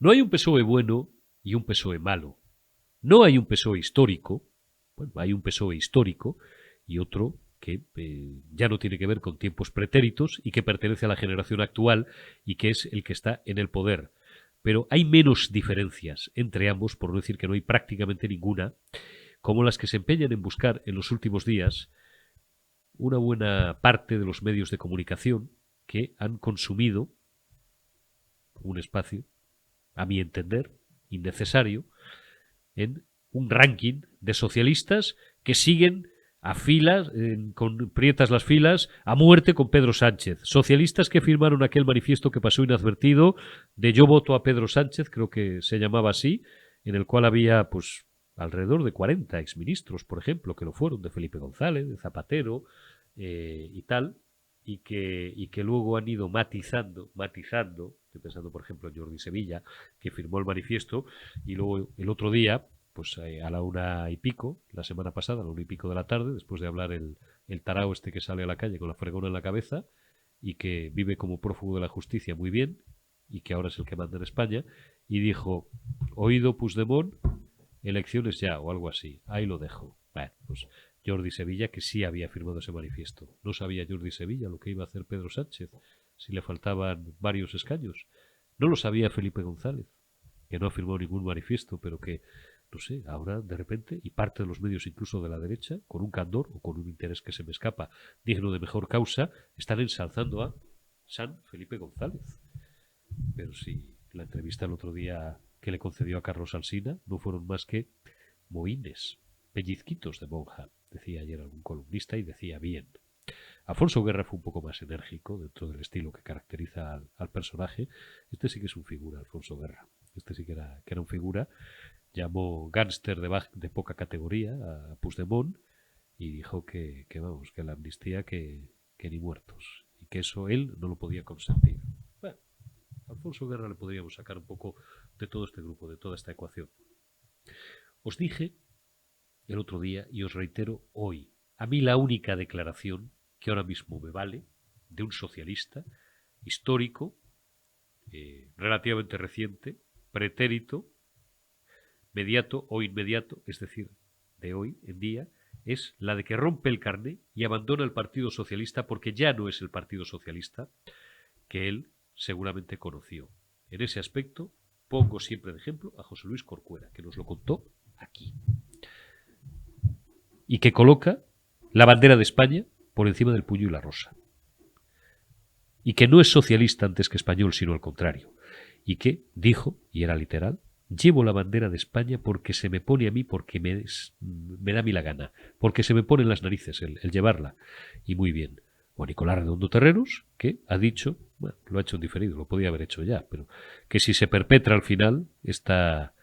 No hay un PSOE bueno y un PSOE malo. No hay un PSOE histórico, bueno, hay un PSOE histórico y otro que ya no tiene que ver con tiempos pretéritos y que pertenece a la generación actual y que es el que está en el poder. Pero hay menos diferencias entre ambos, por no decir que no hay prácticamente ninguna, como las que se empeñan en buscar en los últimos días una buena parte de los medios de comunicación que han consumido un espacio, a mi entender, innecesario, en un ranking de socialistas que siguen a filas, con prietas las filas, a muerte con Pedro Sánchez. Socialistas que firmaron aquel manifiesto que pasó inadvertido de yo voto a Pedro Sánchez, creo que se llamaba así, en el cual había pues alrededor de 40 exministros, por ejemplo, que lo fueron, de Felipe González, de Zapatero y tal, y que luego han ido matizando, estoy pensando por ejemplo en Jordi Sevilla, que firmó el manifiesto, y luego el otro día, pues a la 1:00 y pico, la semana pasada, a la 1:00 y pico de la tarde, después de hablar el tarao este que sale a la calle con la fregona en la cabeza y que vive como prófugo de la justicia muy bien y que ahora es el que manda en España, y dijo, oído Puigdemont, elecciones ya, o algo así, ahí lo dejo. Bueno, pues Jordi Sevilla, que sí había firmado ese manifiesto. No sabía Jordi Sevilla lo que iba a hacer Pedro Sánchez, si le faltaban varios escaños. No lo sabía Felipe González, que no ha firmado ningún manifiesto, pero que, no sé, ahora de repente, y parte de los medios incluso de la derecha, con un candor o con un interés que se me escapa, digno de mejor causa, están ensalzando a San Felipe González. Pero si la entrevista el otro día que le concedió a Carlos Alsina no fueron más que mohines, pellizquitos de monja, decía ayer algún columnista, y decía bien. Alfonso Guerra fue un poco más enérgico dentro del estilo que caracteriza al personaje. Este sí que es un figura, Alfonso Guerra. Este sí que era un figura. Llamó gánster de poca categoría a Puigdemont y dijo vamos, que la amnistía que ni muertos. Y que eso él no lo podía consentir. Bueno, a Alfonso Guerra le podríamos sacar un poco de todo este grupo, de toda esta ecuación. Os dije el otro día y os reitero hoy, a mí la única declaración que ahora mismo me vale de un socialista histórico, relativamente reciente, pretérito, mediato o inmediato, es decir, de hoy en día, es la de que rompe el carné y abandona el Partido Socialista porque ya no es el Partido Socialista que él seguramente conoció. En ese aspecto pongo siempre de ejemplo a José Luis Corcuera, que nos lo contó aquí. Y que coloca la bandera de España por encima del puño y la rosa. Y que no es socialista antes que español, sino al contrario. Y que dijo, y era literal, llevo la bandera de España porque se me pone a mí, porque me da a mí la gana, porque se me pone en las narices el llevarla. Y muy bien. O Nicolás Redondo Terreros, que ha dicho, bueno, lo ha hecho en diferido, lo podía haber hecho ya, pero que si se perpetra al final esta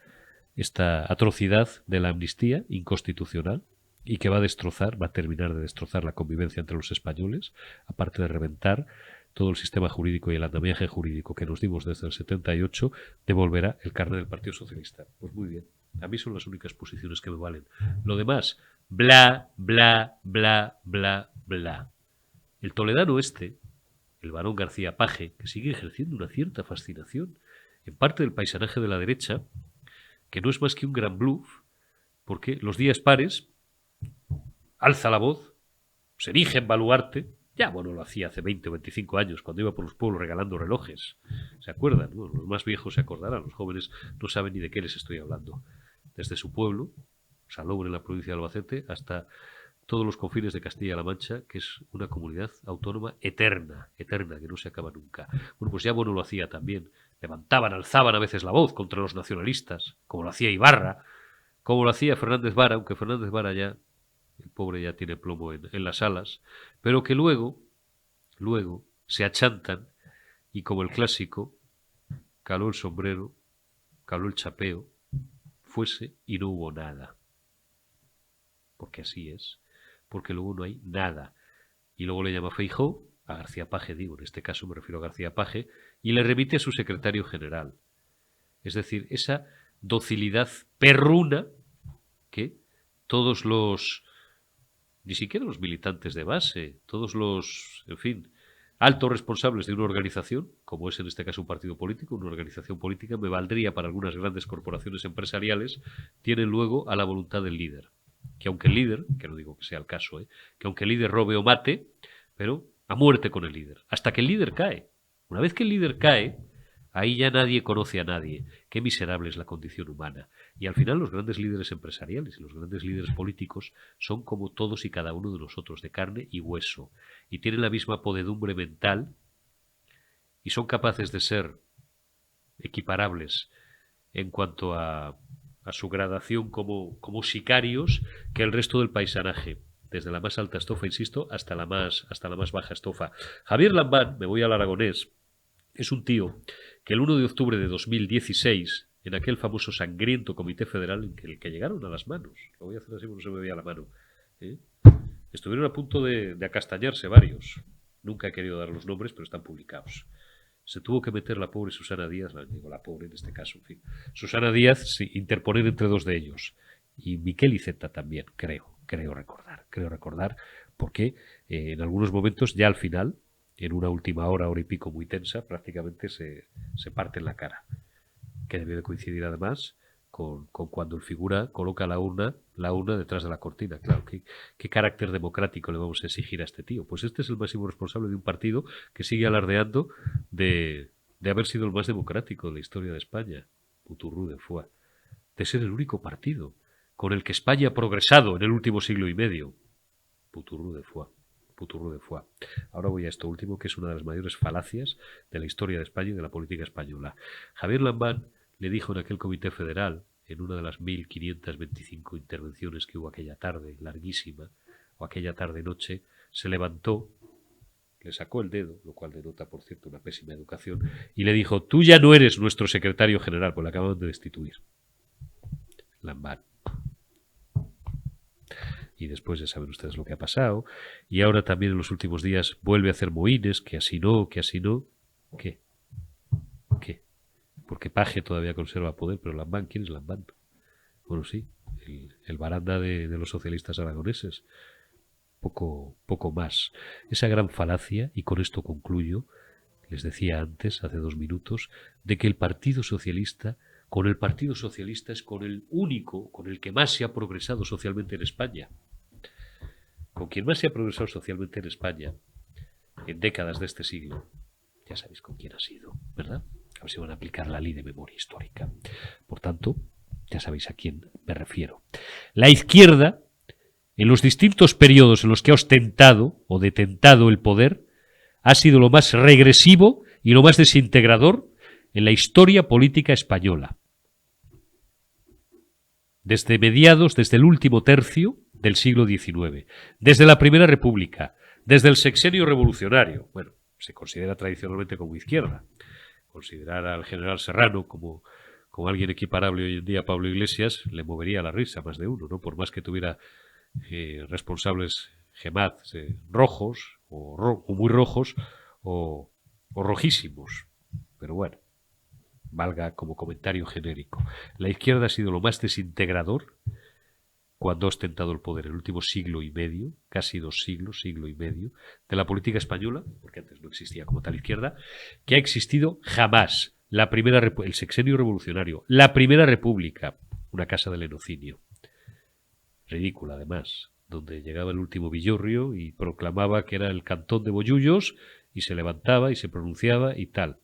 atrocidad de la amnistía inconstitucional, y que va a terminar de destrozar la convivencia entre los españoles, aparte de reventar todo el sistema jurídico y el andamiaje jurídico que nos dimos desde el 78, devolverá el carnet del Partido Socialista. Pues muy bien, a mí son las únicas posiciones que me valen. Lo demás, bla, bla, bla, bla, bla. El toledano este, el barón García Paje, que sigue ejerciendo una cierta fascinación en parte del paisanaje de la derecha, que no es más que un gran bluff, porque los días pares alza la voz, se erige en baluarte. Ya, bueno, lo hacía hace 20 o 25 años, cuando iba por los pueblos regalando relojes. ¿Se acuerdan? Bueno, los más viejos se acordarán, los jóvenes no saben ni de qué les estoy hablando. Desde su pueblo, Salobres, en la provincia de Albacete, hasta todos los confines de Castilla-La Mancha, que es una comunidad autónoma eterna, eterna, que no se acaba nunca. Bueno, pues ya bueno lo hacía también. Levantaban, alzaban a veces la voz contra los nacionalistas, como lo hacía Ibarra, como lo hacía Fernández Vara, aunque Fernández Vara ya, el pobre ya tiene plomo en las alas, pero que luego se achantan y como el clásico, caló el sombrero, caló el chapeo, fuese y no hubo nada. Porque así es, porque luego no hay nada. Y luego le llama Feijóo, a García Paje digo, en este caso me refiero a García Paje, y le remite a su secretario general. Es decir, esa docilidad perruna que todos los, ni siquiera los militantes de base, todos los, en fin, altos responsables de una organización, como es en este caso un partido político, una organización política, me valdría para algunas grandes corporaciones empresariales, tienen luego a la voluntad del líder. Que aunque el líder, que no digo que sea el caso, que aunque el líder robe o mate, pero a muerte con el líder, hasta que el líder cae. Una vez que el líder cae, ahí ya nadie conoce a nadie. Qué miserable es la condición humana. Y al final los grandes líderes empresariales y los grandes líderes políticos son como todos y cada uno de nosotros, de carne y hueso. Y tienen la misma podedumbre mental y son capaces de ser equiparables en cuanto a su gradación como sicarios que el resto del paisanaje, desde la más alta estofa, insisto, hasta la más baja estofa. Javier Lambán, me voy al aragonés, es un tío que el 1 de octubre de 2016, en aquel famoso sangriento Comité Federal en el que llegaron a las manos, lo voy a hacer así porque no se me veía la mano, estuvieron a punto de acastañarse varios. Nunca he querido dar los nombres, pero están publicados. Se tuvo que meter la pobre Susana Díaz, digo la pobre en este caso, en fin. Susana Díaz, sí, interponer entre dos de ellos. Y Miquel Iceta también, creo recordar, porque en algunos momentos, ya al final, en una última hora y pico muy tensa, prácticamente se parten la cara. Que debió de coincidir además con cuando el figura coloca la urna detrás de la cortina. Claro, ¿qué carácter democrático le vamos a exigir a este tío? Pues este es el máximo responsable de un partido que sigue alardeando de haber sido el más democrático de la historia de España. Puturru de Foix. De ser el único partido con el que España ha progresado en el último siglo y medio. Puturru de Foix. Puturru de Foix. Ahora voy a esto último, que es una de las mayores falacias de la historia de España y de la política española. Javier Lambán le dijo en aquel Comité Federal, en una de las 1525 intervenciones que hubo aquella tarde, larguísima, o aquella tarde-noche, se levantó, le sacó el dedo, lo cual denota, por cierto, una pésima educación, y le dijo: tú ya no eres nuestro secretario general, pues le acaban de destituir. Lambán. Y después ya saben ustedes lo que ha pasado. Y ahora también en los últimos días vuelve a hacer mohines, que así no. ¿Qué? Porque Paje todavía conserva poder, pero Lambán, ¿quién es Lambán? Bueno, sí, el baranda de los socialistas aragoneses. Poco más. Esa gran falacia, y con esto concluyo, les decía antes, hace 2 minutos, de que el Partido Socialista, con el Partido Socialista es con el único, con el que más se ha progresado socialmente en España. Con quien más se ha progresado socialmente en España en décadas de este siglo. Ya sabéis con quién ha sido, ¿verdad? A ver si van a aplicar la ley de memoria histórica. Por tanto, ya sabéis a quién me refiero. La izquierda, en los distintos periodos en los que ha ostentado o detentado el poder, ha sido lo más regresivo y lo más desintegrador en la historia política española. Desde mediados, desde el último tercio del siglo XIX, desde la Primera República, desde el sexenio revolucionario. Bueno, se considera tradicionalmente como izquierda. Considerar al general Serrano como alguien equiparable hoy en día a Pablo Iglesias le movería la risa más de uno, ¿no? Por más que tuviera responsables GEMAT rojos o muy rojos o rojísimos. Pero bueno, valga como comentario genérico. La izquierda ha sido lo más desintegrador cuando ha ostentado el poder el último siglo y medio, casi 2 siglos, siglo y medio, de la política española, porque antes no existía como tal izquierda, que ha existido jamás. El sexenio revolucionario, la Primera República, una casa del lenocinio. Ridícula, además, donde llegaba el último Villorrio y proclamaba que era el cantón de Bollullos y se levantaba y se pronunciaba y tal.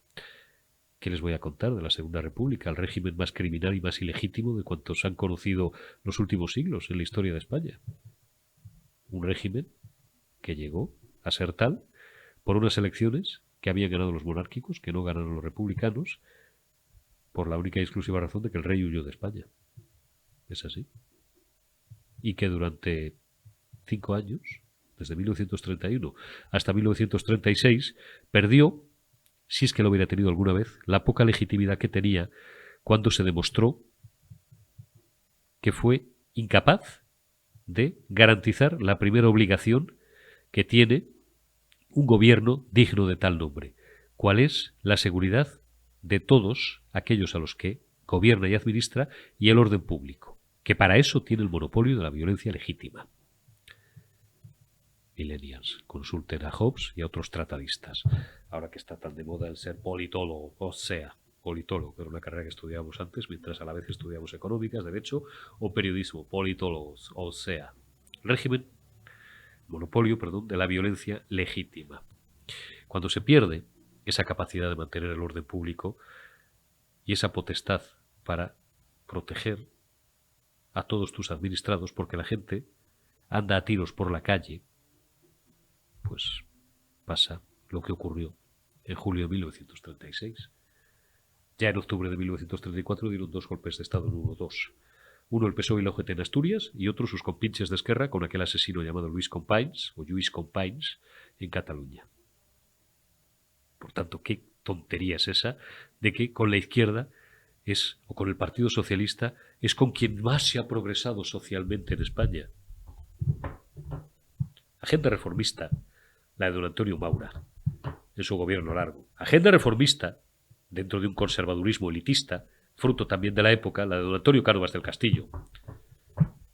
¿Qué les voy a contar de la Segunda República, el régimen más criminal y más ilegítimo de cuantos han conocido los últimos siglos en la historia de España? Un régimen que llegó a ser tal por unas elecciones que habían ganado los monárquicos, que no ganaron los republicanos, por la única y exclusiva razón de que el rey huyó de España. Es así. Y que durante 5 años, desde 1931 hasta 1936, perdió, si es que lo hubiera tenido alguna vez, la poca legitimidad que tenía cuando se demostró que fue incapaz de garantizar la primera obligación que tiene un gobierno digno de tal nombre. ¿Cuál es la seguridad de todos aquellos a los que gobierna y administra y el orden público? Que para eso tiene el monopolio de la violencia legítima. millennials. Consulten a Hobbes y a otros tratadistas. Ahora que está tan de moda el ser politólogo, politólogo, que era una carrera que estudiábamos antes, mientras a la vez estudiábamos económicas, derecho o periodismo, politólogos, régimen, monopolio, perdón, de la violencia legítima. Cuando se pierde esa capacidad de mantener el orden público y esa potestad para proteger a todos tus administrados, porque la gente anda a tiros por la calle, pues pasa lo que ocurrió en julio de 1936. Ya en octubre de 1934 dieron 2 golpes de Estado en 1-2. Uno el PSOE y la UGT en Asturias y otro sus compinches de Esquerra con aquel asesino llamado Lluís Companys en Cataluña. Por tanto, qué tontería es esa de que con la izquierda o con el Partido Socialista es con quien más se ha progresado socialmente en España. Agenda reformista, la de don Antonio Maura, en su gobierno largo. Agenda reformista, dentro de un conservadurismo elitista, fruto también de la época, la de don Antonio Cánovas del Castillo.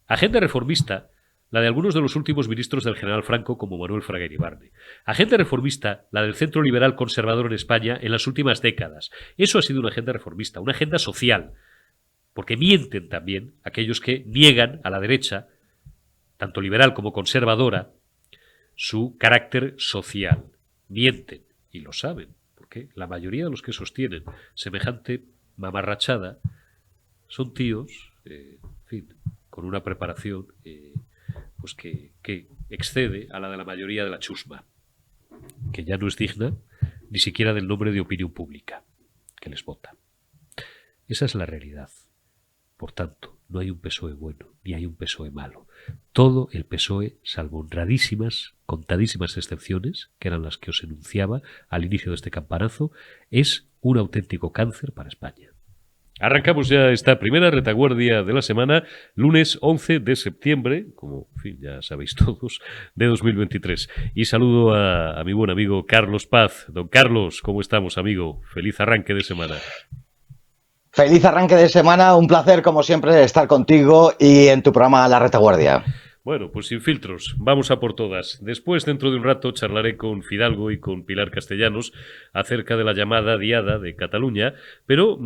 Agenda reformista, la de algunos de los últimos ministros del general Franco, como Manuel Fraga Iribarne. Agenda reformista, la del centro liberal conservador en España en las últimas décadas. Eso ha sido una agenda reformista, una agenda social, porque mienten también aquellos que niegan a la derecha, tanto liberal como conservadora, su carácter social. Mienten, y lo saben, porque la mayoría de los que sostienen semejante mamarrachada son tíos, en fin, con una preparación pues que excede a la de la mayoría de la chusma, que ya no es digna ni siquiera del nombre de opinión pública que les vota. Esa es la realidad. Por tanto, no hay un PSOE bueno, ni hay un PSOE malo. Todo el PSOE, salvo honradísimas, contadísimas excepciones, que eran las que os enunciaba al inicio de este campanazo, es un auténtico cáncer para España. Arrancamos ya esta primera retaguardia de la semana, lunes 11 de septiembre, como en fin, ya sabéis todos, de 2023. Y saludo a mi buen amigo Carlos Paz. Don Carlos, ¿cómo estamos, amigo? Feliz arranque de semana. Feliz arranque de semana, un placer como siempre estar contigo y en tu programa La Retaguardia. Bueno, pues sin filtros, vamos a por todas. Después, dentro de un rato, charlaré con Fidalgo y con Pilar Castellanos acerca de la llamada Diada de Cataluña, pero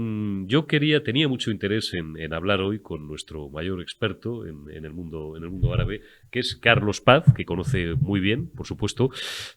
yo tenía mucho interés en hablar hoy con nuestro mayor experto en el mundo árabe, que es Carlos Paz, que conoce muy bien, por supuesto,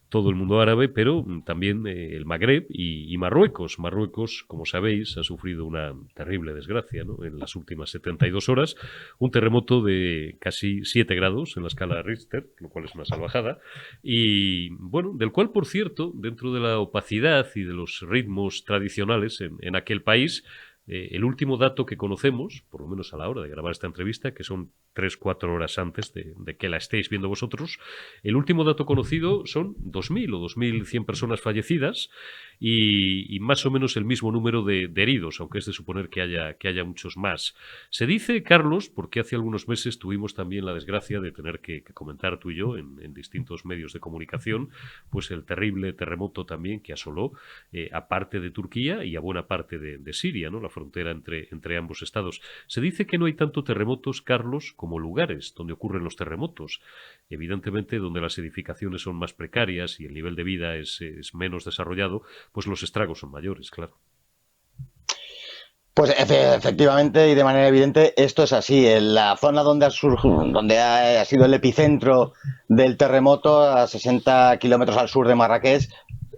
todo el mundo árabe, pero también el Magreb y Marruecos. Marruecos, como sabéis, ha sufrido una terrible desgracia, ¿no?, en las últimas 72 horas, un terremoto de casi 7 grados en la escala Richter, lo cual es una salvajada, y bueno, del cual, por cierto, dentro de la opacidad y de los ritmos tradicionales en aquel país, el último dato que conocemos, por lo menos a la hora de grabar esta entrevista, que son 3-4 horas antes de que la estéis viendo vosotros, el último dato conocido son 2.000 o 2.100 personas fallecidas y más o menos el mismo número de heridos, aunque es de suponer que haya muchos más. Se dice, Carlos, porque hace algunos meses tuvimos también la desgracia de tener que comentar tú y yo en distintos medios de comunicación, pues el terrible terremoto también que asoló a parte de Turquía y a buena parte de Siria, ¿no?, la frontera entre ambos estados. Se dice que no hay tanto terremotos, Carlos, como lugares donde ocurren los terremotos. Evidentemente, donde las edificaciones son más precarias y el nivel de vida es menos desarrollado, pues los estragos son mayores, claro. Pues efectivamente y de manera evidente esto es así. En la zona donde ha sido el epicentro del terremoto, a 60 kilómetros al sur de Marrakech,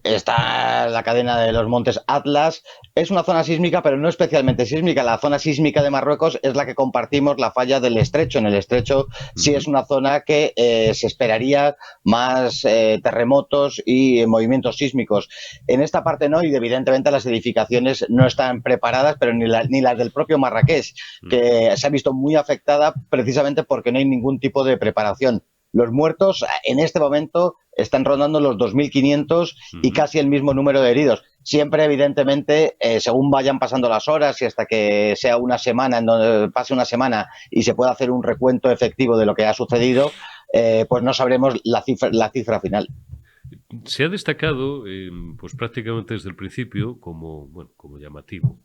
está la cadena de los montes Atlas. Es una zona sísmica, pero no especialmente sísmica. La zona sísmica de Marruecos es la que compartimos la falla del Estrecho. En el Estrecho sí es una zona que se esperaría más terremotos y movimientos sísmicos. En esta parte no, y evidentemente las edificaciones no están preparadas, pero ni las del propio Marrakech, que se ha visto muy afectada precisamente porque no hay ningún tipo de preparación. Los muertos en este momento están rondando los 2.500 y casi el mismo número de heridos. Siempre, evidentemente, según vayan pasando las horas y hasta que sea una semana, en donde pase una semana y se pueda hacer un recuento efectivo de lo que ha sucedido, pues no sabremos la cifra final. Se ha destacado, pues prácticamente desde el principio, como llamativo,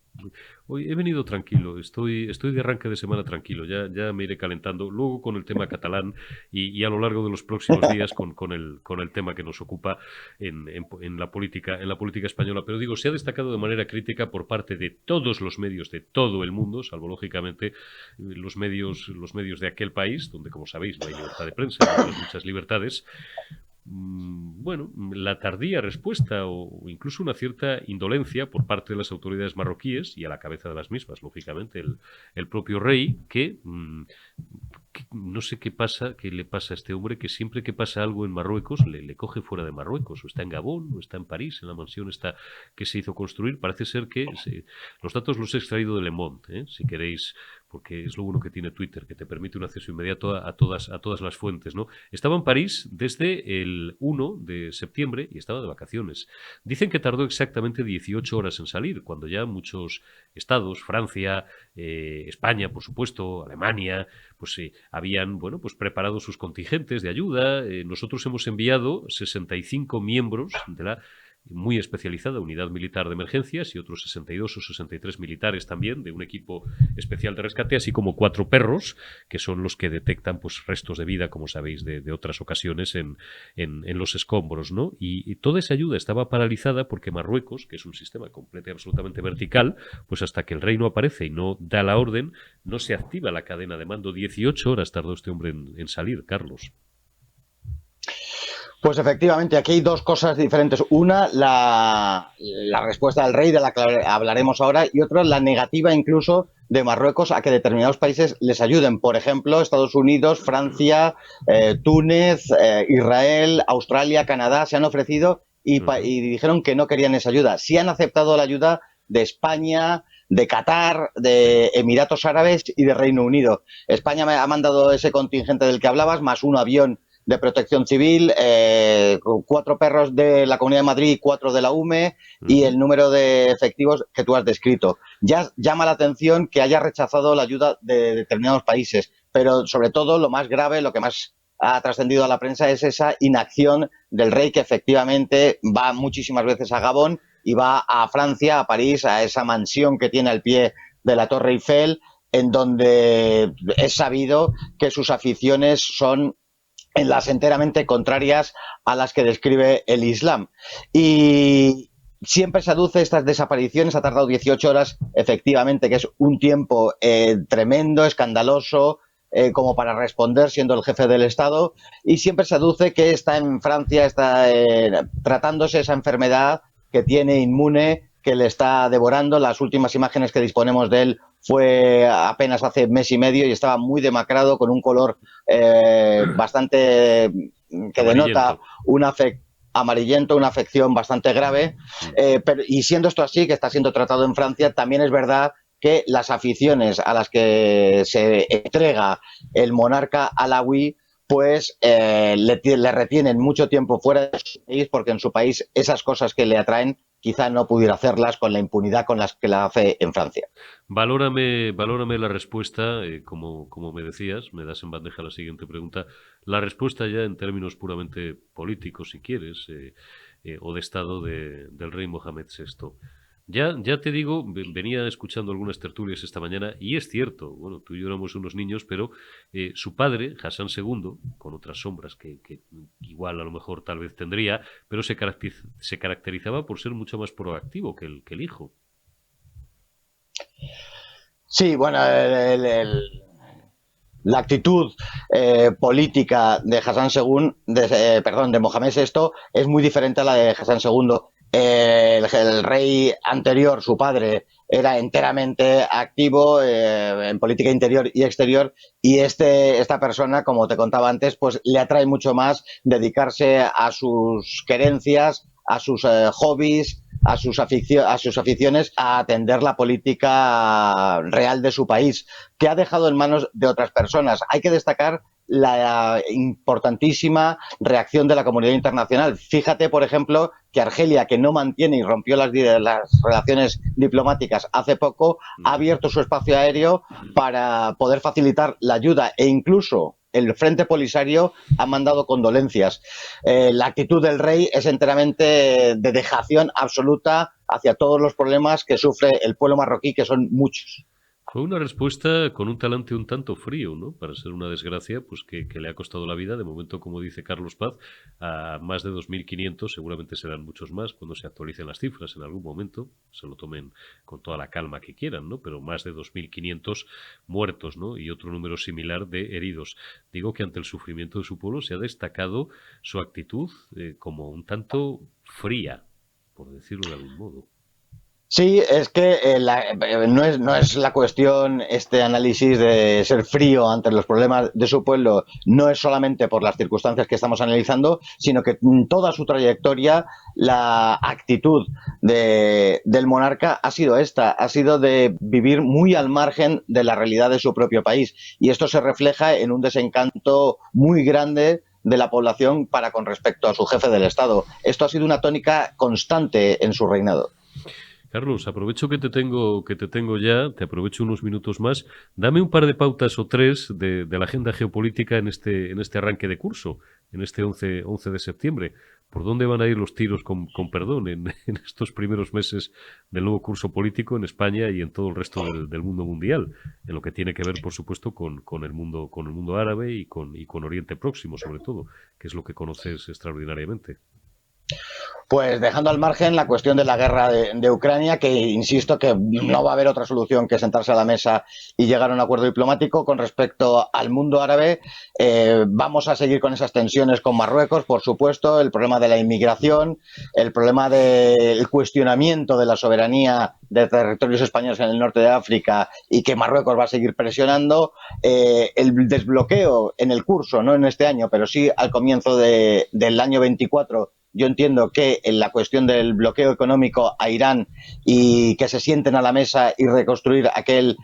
Hoy he venido tranquilo, estoy de arranque de semana tranquilo, ya me iré calentando. Luego con el tema catalán y a lo largo de los próximos días con el tema que nos ocupa en la política española. Pero digo, se ha destacado de manera crítica por parte de todos los medios de todo el mundo, salvo lógicamente los medios de aquel país, donde, como sabéis, no hay libertad de prensa, no hay muchas libertades. Bueno, la tardía respuesta o incluso una cierta indolencia por parte de las autoridades marroquíes y a la cabeza de las mismas, lógicamente, el propio rey, que no sé qué le pasa a este hombre, que siempre que pasa algo en Marruecos le coge fuera de Marruecos, o está en Gabón, o está en París, en la mansión esta que se hizo construir. Parece ser que los datos los he extraído de Le Monde, si queréis, porque es lo bueno que tiene Twitter, que te permite un acceso inmediato a todas las fuentes, ¿no? Estaba en París desde el 1 de septiembre y estaba de vacaciones. Dicen que tardó exactamente 18 horas en salir, cuando ya muchos estados, Francia, España, por supuesto, Alemania, pues habían, bueno, pues preparado sus contingentes de ayuda. Nosotros hemos enviado 65 miembros de la muy especializada unidad militar de emergencias y otros 62 o 63 militares también de un equipo especial de rescate, así como 4 perros que son los que detectan pues restos de vida, como sabéis, de otras ocasiones en los escombros, ¿no? Y toda esa ayuda estaba paralizada porque Marruecos, que es un sistema completo y absolutamente vertical, pues hasta que el rey no aparece y no da la orden, no se activa la cadena de mando. 18 horas tardó este hombre en salir, Carlos. Pues efectivamente, aquí hay dos cosas diferentes. Una, la respuesta del rey, de la que hablaremos ahora, y otra, la negativa incluso de Marruecos a que determinados países les ayuden. Por ejemplo, Estados Unidos, Francia, Túnez, Israel, Australia, Canadá se han ofrecido y dijeron que no querían esa ayuda. Sí han aceptado la ayuda de España, de Qatar, de Emiratos Árabes y de Reino Unido. España me ha mandado ese contingente del que hablabas, más un avión de protección civil, 4 perros de la Comunidad de Madrid, 4 de la UME y el número de efectivos que tú has descrito. Ya llama la atención que haya rechazado la ayuda de determinados países, pero sobre todo lo más grave, lo que más ha trascendido a la prensa es esa inacción del rey, que efectivamente va muchísimas veces a Gabón y va a Francia, a París, a esa mansión que tiene al pie de la Torre Eiffel, en donde es sabido que sus aficiones son en las enteramente contrarias a las que describe el Islam. Y siempre se aduce estas desapariciones, ha tardado 18 horas, efectivamente, que es un tiempo tremendo, escandaloso, como para responder siendo el jefe del Estado, y siempre se aduce que está en Francia, está tratándose esa enfermedad que tiene inmune, que le está devorando. Las últimas imágenes que disponemos de él fue apenas hace mes y medio y estaba muy demacrado, con un color bastante que denota amarillento, una afección bastante grave. Y siendo esto así, que está siendo tratado en Francia, también es verdad que las aficiones a las que se entrega el monarca alawí pues le retienen mucho tiempo fuera de su país, porque en su país esas cosas que le atraen quizá no pudiera hacerlas con la impunidad con las que la hace en Francia. Valórame la respuesta, como me decías, me das en bandeja la siguiente pregunta, la respuesta ya en términos puramente políticos, si quieres, o de Estado del rey Mohamed VI. Ya te digo, venía escuchando algunas tertulias esta mañana y es cierto, bueno, tú y yo éramos unos niños, pero su padre, Hassan II, con otras sombras que igual a lo mejor tal vez tendría, pero se caracterizaba por ser mucho más proactivo que el hijo. Sí, bueno, la actitud política de Hassan II, de Mohamed VI, es muy diferente a la de Hassan II. El rey anterior, su padre, era enteramente activo en política interior y exterior, y esta persona, como te contaba antes, pues le atrae mucho más dedicarse a sus querencias, a sus hobbies, a sus aficiones, a atender la política real de su país, que ha dejado en manos de otras personas. Hay que destacar la importantísima reacción de la comunidad internacional. Fíjate, por ejemplo, que Argelia, que no mantiene y rompió las relaciones diplomáticas hace poco, ha abierto su espacio aéreo para poder facilitar la ayuda, e incluso el Frente Polisario ha mandado condolencias. La actitud del rey es enteramente de dejación absoluta hacia todos los problemas que sufre el pueblo marroquí, que son muchos. Fue una respuesta con un talante un tanto frío, ¿no? Para ser una desgracia, pues que le ha costado la vida. De momento, como dice Carlos Paz, a más de 2.500, seguramente serán muchos más cuando se actualicen las cifras en algún momento. Se lo tomen con toda la calma que quieran, ¿no? Pero más de 2.500 muertos, ¿no? Y otro número similar de heridos. Digo que ante el sufrimiento de su pueblo se ha destacado su actitud como un tanto fría, por decirlo de algún modo. Sí, es que no es la cuestión este análisis de ser frío ante los problemas de su pueblo, no es solamente por las circunstancias que estamos analizando, sino que en toda su trayectoria la actitud del monarca ha sido esta, ha sido de vivir muy al margen de la realidad de su propio país. Y esto se refleja en un desencanto muy grande de la población para con respecto a su jefe del Estado. Esto ha sido una tónica constante en su reinado. Carlos, aprovecho que te tengo ya, te aprovecho unos minutos más. Dame un par de pautas o tres de la agenda geopolítica en este arranque de curso, en este 11 de septiembre. ¿Por dónde van a ir los tiros, con perdón, en estos primeros meses del nuevo curso político en España y en todo el resto del mundo mundial? En lo que tiene que ver, por supuesto, con el mundo árabe y con Oriente Próximo, sobre todo, que es lo que conoces extraordinariamente. Pues dejando al margen la cuestión de la guerra de Ucrania, que insisto que no va a haber otra solución que sentarse a la mesa y llegar a un acuerdo diplomático. Con respecto al mundo árabe, vamos a seguir con esas tensiones con Marruecos, por supuesto, el problema de la inmigración, el problema del cuestionamiento de la soberanía de territorios españoles en el norte de África y que Marruecos va a seguir presionando, el desbloqueo en el curso, no en este año, pero sí al comienzo del año 24. Yo entiendo que en la cuestión del bloqueo económico a Irán y que se sienten a la mesa y reconstruir aquel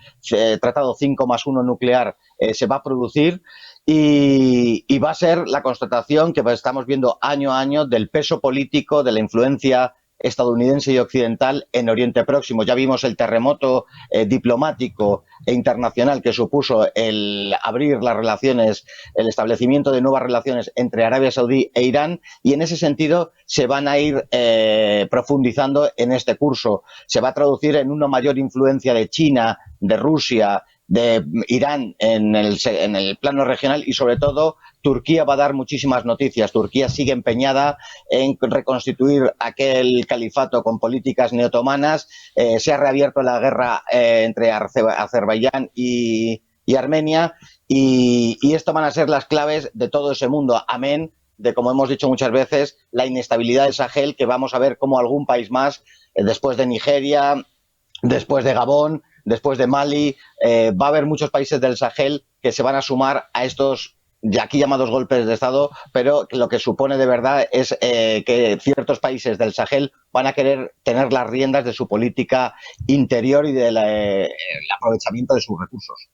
tratado 5+1 nuclear se va a producir y va a ser la constatación que estamos viendo año a año del peso político, de la influencia estadounidense y occidental en Oriente Próximo. Ya vimos el terremoto diplomático e internacional que supuso el abrir las relaciones, el establecimiento de nuevas relaciones entre Arabia Saudí e Irán, y en ese sentido se van a ir profundizando en este curso. Se va a traducir en una mayor influencia de China, de Rusia, de Irán en el plano regional, y sobre todo Turquía va a dar muchísimas noticias. Turquía sigue empeñada en reconstituir aquel califato con políticas neotomanas. Se ha reabierto la guerra entre Azerbaiyán y Armenia, y esto van a ser las claves de todo ese mundo. Amén de, como hemos dicho muchas veces, la inestabilidad del Sahel, que vamos a ver cómo algún país más, después de Nigeria, después de Gabón, después de Mali, va a haber muchos países del Sahel que se van a sumar a estos ya aquí llamados golpes de Estado, pero lo que supone de verdad es que ciertos países del Sahel van a querer tener las riendas de su política interior y del aprovechamiento de sus recursos.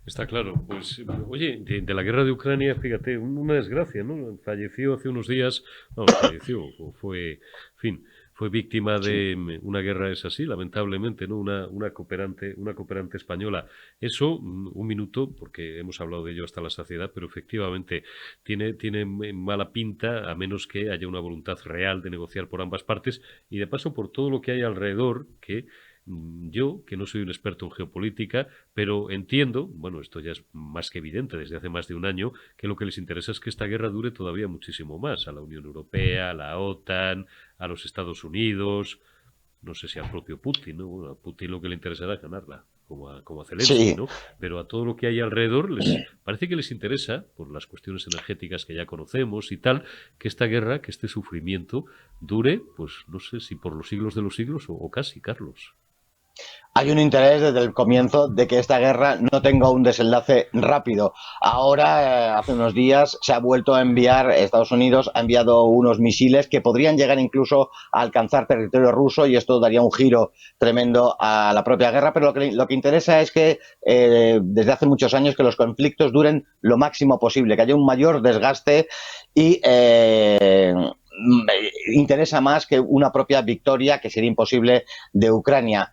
Está claro. Pues, oye, de la guerra de Ucrania, fíjate, una desgracia, ¿no? Falleció hace unos días, no, falleció, o fue, en fin, fue víctima de una guerra, es así, lamentablemente, ¿no? Una cooperante española. Eso, un minuto, porque hemos hablado de ello hasta la saciedad, pero efectivamente tiene mala pinta, a menos que haya una voluntad real de negociar por ambas partes, y de paso por todo lo que hay alrededor, que yo, que no soy un experto en geopolítica, pero entiendo, bueno, esto ya es más que evidente desde hace más de un año, que lo que les interesa es que esta guerra dure todavía muchísimo más, a la Unión Europea, a la OTAN, a los Estados Unidos, no sé si al propio Putin, ¿no? Bueno, a Putin lo que le interesará es ganarla, como a Zelensky, Sí. ¿no? Pero a todo lo que hay alrededor parece que les interesa, por las cuestiones energéticas que ya conocemos y tal, que esta guerra, que este sufrimiento dure, pues no sé si por los siglos de los siglos o casi, Carlos. Hay un interés desde el comienzo de que esta guerra no tenga un desenlace rápido. Ahora, hace unos días, se ha vuelto a enviar, Estados Unidos ha enviado unos misiles que podrían llegar incluso a alcanzar territorio ruso, y esto daría un giro tremendo a la propia guerra. Pero lo que interesa es que desde hace muchos años que los conflictos duren lo máximo posible, que haya un mayor desgaste y interesa más que una propia victoria, que sería imposible, de Ucrania.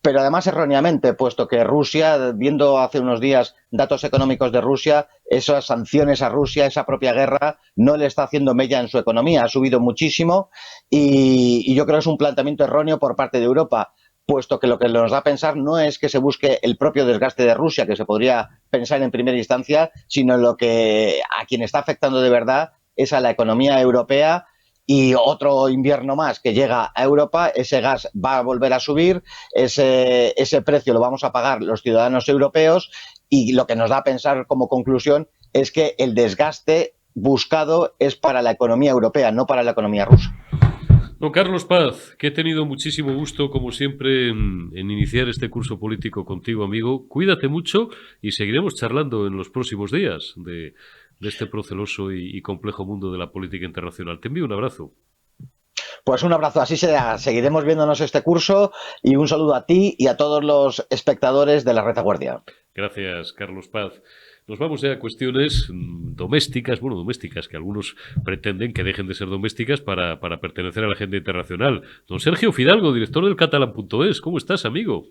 Pero además erróneamente, puesto que Rusia, viendo hace unos días datos económicos de Rusia, esas sanciones a Rusia, esa propia guerra, no le está haciendo mella en su economía. Ha subido muchísimo y yo creo que es un planteamiento erróneo por parte de Europa, puesto que lo que nos da a pensar no es que se busque el propio desgaste de Rusia, que se podría pensar en primera instancia, sino lo que a quien está afectando de verdad es a la economía europea. Y otro invierno más que llega a Europa, ese gas va a volver a subir, ese precio lo vamos a pagar los ciudadanos europeos, y lo que nos da a pensar como conclusión es que el desgaste buscado es para la economía europea, no para la economía rusa. Don Carlos Paz, que he tenido muchísimo gusto, como siempre, en iniciar este curso político contigo, amigo. Cuídate mucho y seguiremos charlando en los próximos días de este proceloso y complejo mundo de la política internacional. Te envío un abrazo. Pues un abrazo, así será. Seguiremos viéndonos este curso y un saludo a ti y a todos los espectadores de la Retaguardia. Gracias, Carlos Paz. Nos vamos ya a cuestiones domésticas, bueno, domésticas, que algunos pretenden que dejen de ser domésticas para pertenecer a la agenda internacional. Don Sergio Fidalgo, director del Catalan.es, ¿cómo estás, amigo?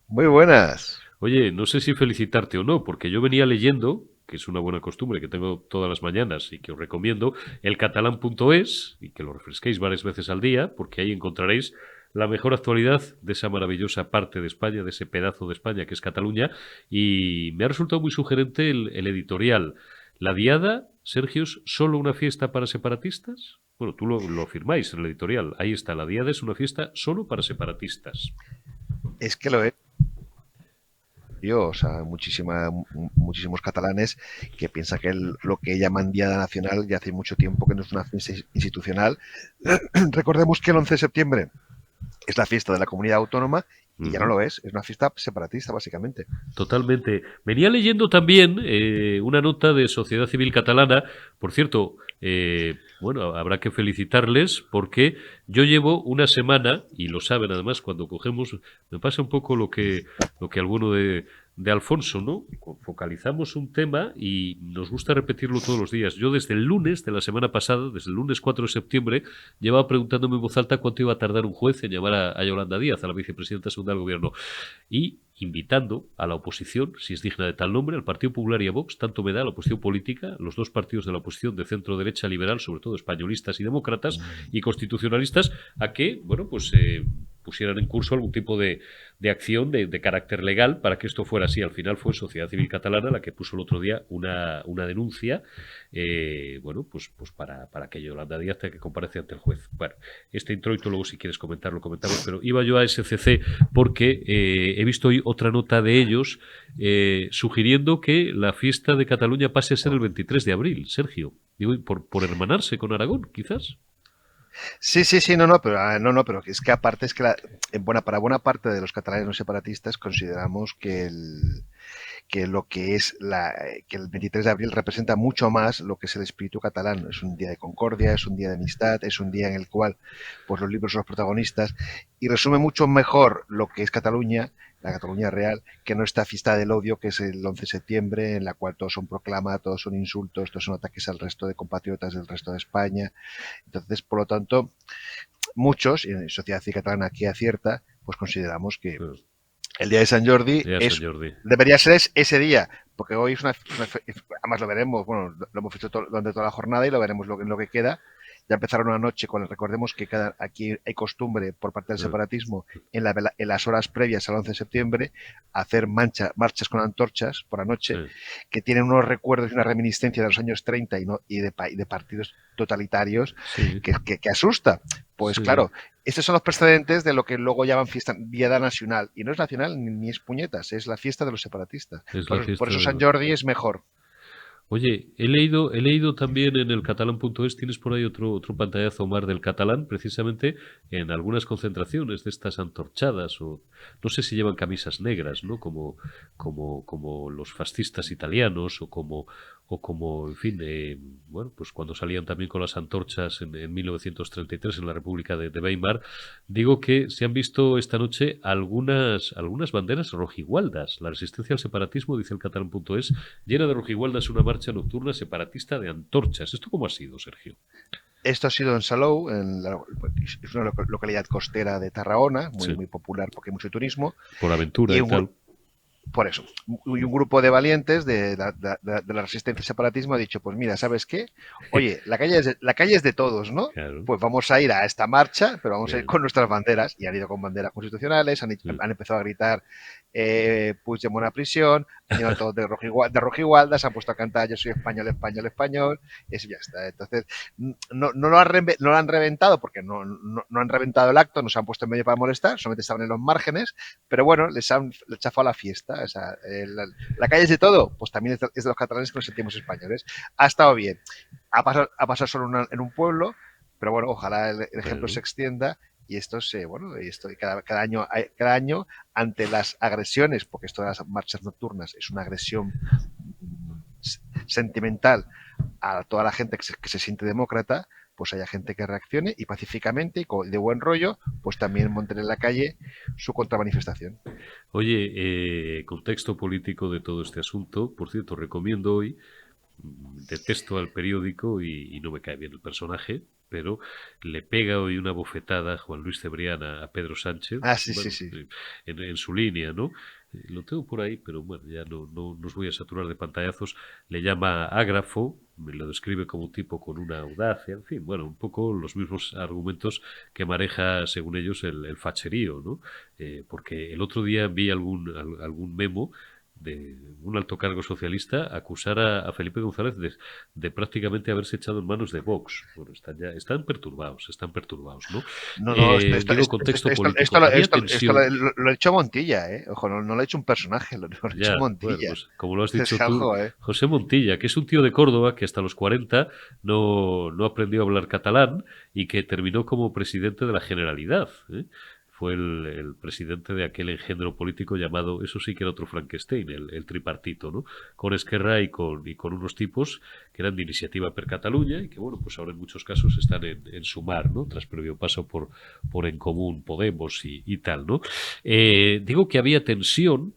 Muy buenas. Oye, no sé si felicitarte o no, porque yo venía leyendo, que es una buena costumbre que tengo todas las mañanas y que os recomiendo, el Catalan.es, y que lo refresquéis varias veces al día, porque ahí encontraréis la mejor actualidad de esa maravillosa parte de España, de ese pedazo de España que es Cataluña, y me ha resultado muy sugerente el editorial. ¿La Diada, Sergio, es solo una fiesta para separatistas? Bueno, tú lo afirmáis en el editorial. Ahí está, la Diada es una fiesta solo para separatistas. Es que lo es. O sea, muchísimos catalanes que piensan que lo que llaman Diada Nacional ya hace mucho tiempo que no es una fiesta institucional. Recordemos que el 11 de septiembre es la fiesta de la comunidad autónoma y ya no lo es una fiesta separatista, básicamente. Totalmente. Venía leyendo también una nota de Sociedad Civil Catalana. Por cierto, bueno, habrá que felicitarles porque yo llevo una semana, y lo saben además, cuando cogemos, me pasa un poco lo que alguno de Alfonso, ¿no? Focalizamos un tema y nos gusta repetirlo todos los días. Yo desde el lunes de la semana pasada, desde el lunes 4 de septiembre, llevaba preguntándome en voz alta cuánto iba a tardar un juez en llamar a Yolanda Díaz, a la vicepresidenta segunda del gobierno, y invitando a la oposición, si es digna de tal nombre, al Partido Popular y a Vox, tanto me da la oposición política, los dos partidos de la oposición de centro-derecha liberal, sobre todo españolistas y demócratas y constitucionalistas, a que, bueno, pues pusieran en curso algún tipo de acción de carácter legal para que esto fuera así. Al final fue Sociedad Civil Catalana la que puso el otro día una denuncia, bueno, pues para que Yolanda Díaz tenga que comparece ante el juez. Bueno, este introito luego si quieres comentarlo, comentamos, pero iba yo a SCC porque he visto hoy otra nota de ellos sugiriendo que la fiesta de Cataluña pase a ser el 23 de abril, Sergio. Digo, por hermanarse con Aragón, quizás. Sí, pero es que aparte es que para buena parte de los catalanes no separatistas consideramos que lo que es que el 23 de abril representa mucho más lo que es el espíritu catalán. Es un día de concordia, es un día de amistad, es un día en el cual pues los libros son los protagonistas y resume mucho mejor lo que es Cataluña, la Cataluña real, que no esta fiesta del odio que es el 11 de septiembre, en la cual todos son proclama, todos son insultos, todos son ataques al resto de compatriotas del resto de España. Entonces, por lo tanto, muchos, y en la sociedad civil catalana aquí acierta, pues consideramos que el día de San Jordi, debería ser ese día, porque hoy es además lo veremos, bueno, lo hemos visto durante toda la jornada y lo veremos lo que queda. Ya empezaron una noche recordemos que aquí hay costumbre por parte del separatismo en las horas previas al 11 de septiembre hacer marchas con antorchas por la noche, que tienen unos recuerdos y una reminiscencia de los años 30 y de partidos totalitarios que asusta. Pues claro, estos son los precedentes de lo que luego llaman fiesta Diada Nacional, y no es nacional ni es puñetas, es la fiesta de los separatistas. Por eso San Jordi es mejor. Oye, he leído también en el catalán.es, tienes por ahí otro pantallazo, Omar, del catalán, precisamente en algunas concentraciones de estas antorchadas, o no sé si llevan camisas negras, ¿no? Como los fascistas italianos, o como en fin, bueno, pues cuando salían también con las antorchas en 1933 en la República de Weimar. Digo que se han visto esta noche algunas banderas rojigualdas. La resistencia al separatismo, dice el catalán.es, llena de rojigualdas una marcha nocturna separatista de antorchas. ¿Esto cómo ha sido, Sergio? Esto ha sido en Salou, es una localidad costera de Tarragona, muy popular porque hay mucho turismo. Por aventura y tal. Por eso, y un grupo de valientes de la resistencia al separatismo ha dicho, pues mira, ¿sabes qué? Oye, la calle es de todos, ¿no? Claro. Pues vamos a ir a esta marcha, pero vamos a ir Bien. con nuestras banderas. Y han ido con banderas constitucionales, han empezado a gritar Puigdemont a prisión, han ido todos de rojo igualda, se han puesto a cantar yo soy español, español, español, y eso ya está. Entonces, no lo han reventado porque no han reventado el acto, no se han puesto en medio para molestar, solamente estaban en los márgenes, pero bueno, les chafado la fiesta. O sea, la calle es de todo, pues también es de los catalanes que nos sentimos españoles. Ha estado bien. Ha pasado solo en un pueblo, pero bueno, ojalá el ejemplo se extienda y esto cada año ante las agresiones, porque esto de las marchas nocturnas es una agresión sentimental a toda la gente que se siente demócrata, pues haya gente que reaccione y pacíficamente y de buen rollo, pues también monten en la calle su contramanifestación. Oye, contexto político de todo este asunto. Por cierto, recomiendo hoy, detesto al periódico y no me cae bien el personaje, pero le pega hoy una bofetada Juan Luis Cebrián a Pedro Sánchez, Ah, sí, bueno, sí, sí. en su línea, ¿no? Lo tengo por ahí, pero bueno, ya no os voy a saturar de pantallazos. Le llama ágrafo, me lo describe como un tipo con una audacia, en fin, bueno, un poco los mismos argumentos que maneja, según ellos, el facherío, ¿no? Porque el otro día vi algún memo de un alto cargo socialista acusar a Felipe González de prácticamente haberse echado en manos de Vox. Bueno, están perturbados, ¿no? No, Digo contexto político. Había esto tensión. lo ha hecho Montilla, ¿eh? Ojo, no lo ha hecho un personaje, lo ha hecho Ya, bueno, Montilla. pues como lo has Es dicho tú, algo, ¿eh? José Montilla, que es un tío de Córdoba que hasta los 40 no aprendió a hablar catalán y que terminó como presidente de la Generalidad, ¿eh? Fue el presidente de aquel engendro político llamado, eso sí que era otro Frankenstein, el tripartito, ¿no? Con Esquerra y con unos tipos que eran de Iniciativa per Catalunya y que, bueno, pues ahora en muchos casos están en Sumar, ¿no? Tras previo paso por En Común, Podemos y tal, ¿no? Digo que había tensión,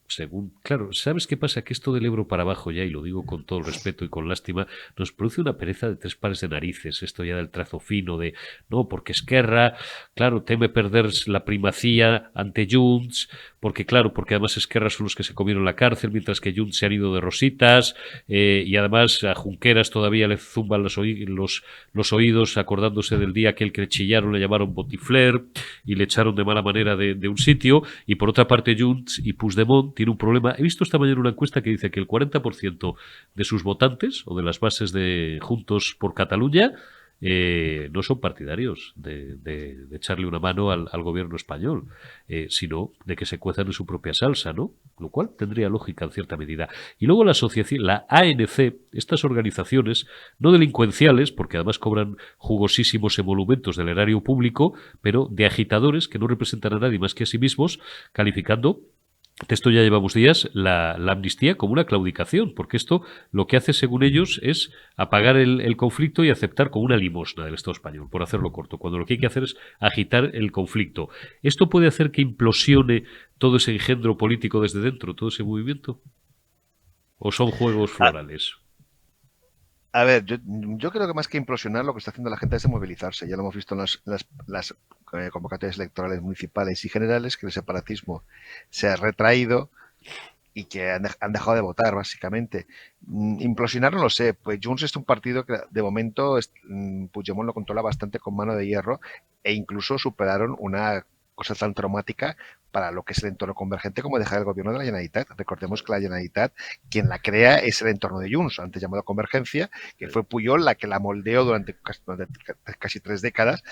según, claro, ¿sabes qué pasa? Que esto del Ebro para abajo ya, y lo digo con todo el respeto y con lástima, nos produce una pereza de tres pares de narices, esto ya del trazo fino de, no, porque Esquerra, claro, teme perder la primacía ante Junts, porque además Esquerra son los que se comieron la cárcel, mientras que Junts se han ido de rositas, y además a Junqueras todavía le zumban los oídos acordándose del día aquel que le chillaron, le llamaron botifler y le echaron de mala manera de un sitio, y por otra parte Junts y Puigdemont tiene un problema. He visto esta mañana una encuesta que dice que el 40% de sus votantes o de las bases de Juntos por Cataluña no son partidarios de echarle una mano al gobierno español, sino de que se cuezan en su propia salsa, ¿no? Lo cual tendría lógica en cierta medida. Y luego la asociación, la ANC, estas organizaciones no delincuenciales, porque además cobran jugosísimos emolumentos del erario público, pero de agitadores que no representan a nadie más que a sí mismos, calificando esto ya llevamos días, la amnistía como una claudicación, porque esto lo que hace, según ellos, es apagar el conflicto y aceptar como una limosna del Estado español, por hacerlo corto, cuando lo que hay que hacer es agitar el conflicto. ¿Esto puede hacer que implosione todo ese engendro político desde dentro, todo ese movimiento? ¿O son juegos florales? A ver, yo creo que más que implosionar, lo que está haciendo la gente es movilizarse. Ya lo hemos visto en las convocatorias electorales municipales y generales, que el separatismo se ha retraído y que han dejado de votar, básicamente. Implosionar no lo sé. Pues Junts es un partido que, de momento, Puigdemont lo controla bastante con mano de hierro e incluso superaron una cosa tan traumática para lo que es el entorno convergente como dejar el gobierno de la Generalitat. Recordemos que la Generalitat, quien la crea es el entorno de Junts, antes llamado Convergencia, que fue Pujol la que la moldeó durante casi 3 décadas,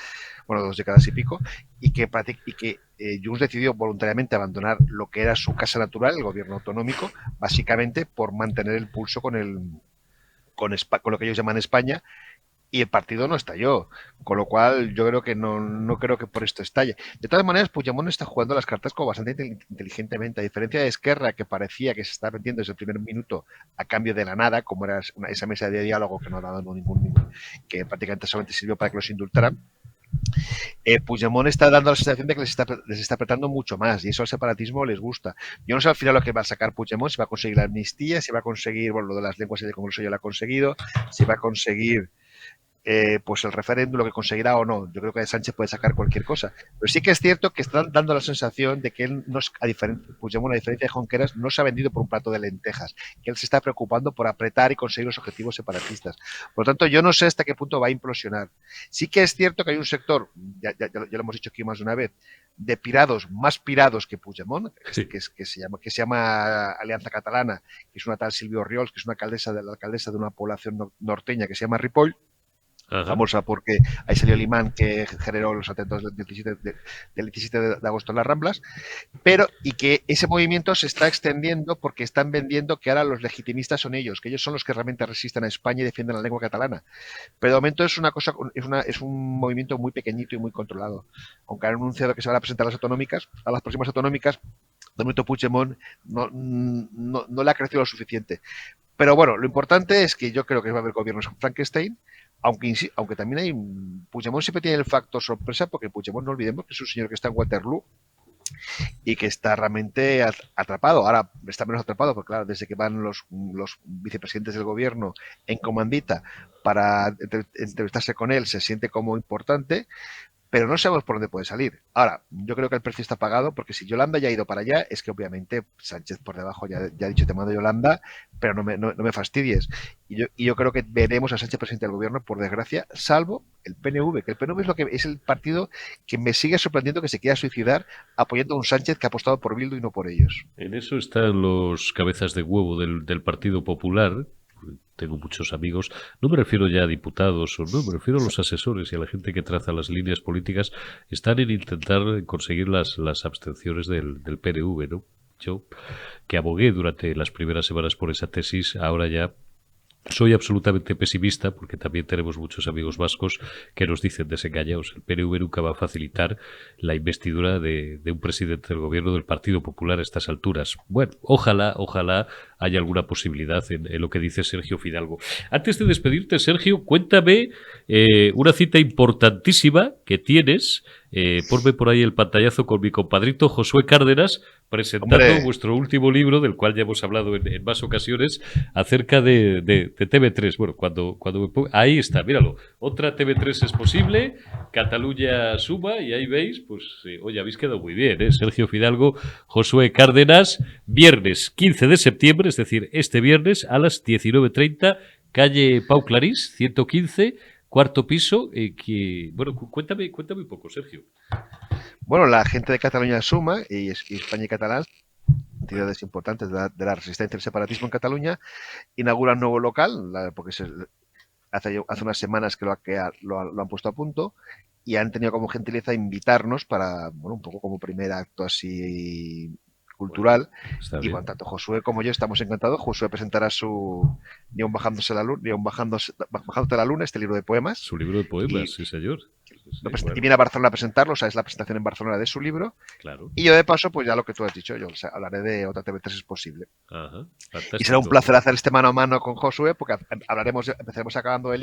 bueno, 2 décadas y pico, y que Junts decidió voluntariamente abandonar lo que era su casa natural, el gobierno autonómico, básicamente por mantener el pulso con lo que ellos llaman España, y el partido no estalló, con lo cual yo creo que no creo que por esto estalle. De todas maneras, Puigdemont está jugando las cartas como bastante inteligentemente, a diferencia de Esquerra, que parecía que se estaba metiendo desde el primer minuto a cambio de la nada, como era esa mesa de diálogo que no ha dado que prácticamente solamente sirvió para que los indultaran. Puigdemont está dando la sensación de que les está apretando mucho más y eso al separatismo les gusta. Yo no sé al final lo que va a sacar Puigdemont, si va a conseguir la amnistía, si va a conseguir, bueno, lo de las lenguas y del Congreso ya lo ha conseguido, si va a conseguir pues el referéndum lo que conseguirá o no. Yo creo que Sánchez puede sacar cualquier cosa. Pero sí que es cierto que están dando la sensación de que él, no es, Puigdemont, a diferencia de Junqueras, no se ha vendido por un plato de lentejas, que él se está preocupando por apretar y conseguir los objetivos separatistas. Por lo tanto, yo no sé hasta qué punto va a implosionar. Sí que es cierto que hay un sector, ya lo hemos dicho aquí más de una vez, de pirados, más pirados que Puigdemont, Sí. que se llama Alianza Catalana, que es una tal Silvio Oriols, que es una alcaldesa de una población norteña que se llama Ripoll, Ajá. famosa porque ahí salió el imán que generó los atentados del 17 de agosto en las Ramblas, pero y que ese movimiento se está extendiendo porque están vendiendo que ahora los legitimistas son ellos, que ellos son los que realmente resisten a España y defienden la lengua catalana. Pero de momento es es un movimiento muy pequeñito y muy controlado. Aunque han anunciado que se van a presentar a las próximas autonómicas, de momento Puigdemont no le ha crecido lo suficiente. Pero bueno, lo importante es que yo creo que va a haber gobiernos Frankenstein, aunque también hay. Puigdemont siempre tiene el factor sorpresa, porque Puigdemont, no olvidemos que es un señor que está en Waterloo y que está realmente atrapado. Ahora está menos atrapado, porque claro, desde que van los vicepresidentes del gobierno en comandita para entrevistarse con él, se siente como importante, pero no sabemos por dónde puede salir. Ahora, yo creo que el precio está pagado, porque si Yolanda ya ha ido para allá, es que obviamente Sánchez por debajo ya ha dicho, te mando Yolanda, pero no me fastidies. Y yo creo que veremos a Sánchez presidente del gobierno, por desgracia, salvo el PNV, que el PNV es el partido que me sigue sorprendiendo que se quiera suicidar apoyando a un Sánchez que ha apostado por Bildu y no por ellos. En eso están los cabezas de huevo del Partido Popular. Tengo muchos amigos, no me refiero ya a diputados, o no, me refiero a los asesores y a la gente que traza las líneas políticas, están en intentar conseguir las abstenciones del PNV, ¿no? Yo, que abogué durante las primeras semanas por esa tesis, ahora ya soy absolutamente pesimista, porque también tenemos muchos amigos vascos que nos dicen desengañados. El PNV nunca va a facilitar la investidura de un presidente del gobierno del Partido Popular a estas alturas. Bueno, ojalá haya alguna posibilidad en lo que dice Sergio Fidalgo. Antes de despedirte, Sergio, cuéntame una cita importantísima que tienes. Ponme por ahí el pantallazo con mi compadrito Josué Cárdenas, presentando vuestro último libro, del cual ya hemos hablado en más ocasiones, acerca de TV3. Bueno, cuando me pongo, ahí está, míralo. Otra TV3 es posible, Cataluña suma, y ahí veis, pues, oye, habéis quedado muy bien, ¿eh? Sergio Fidalgo, Josué Cárdenas, viernes 15 de septiembre, es decir, este viernes a las 19:30, calle Pau Clarís, 115, cuarto piso, bueno, cuéntame un poco, Sergio. Bueno, la gente de Cataluña Suma y España y Catalán, entidades importantes de la resistencia al separatismo en Cataluña, inauguran un nuevo local, porque hace unas semanas que lo han puesto a punto, y han tenido como gentileza invitarnos para, bueno, un poco como primer acto así cultural. Bueno, y bueno, tanto Josué como yo estamos encantados. Josué presentará su Ni aun bajándote la luna, este libro de poemas. Su libro de poemas, sí, señor. Y viene a Barcelona a presentarlo, o sea, es la presentación en Barcelona de su libro. Claro. Y yo de paso, pues ya lo que tú has dicho, yo hablaré de otra TV3 es posible. Ajá, y será un placer hacer este mano a mano con Josué, porque empezaremos hablando de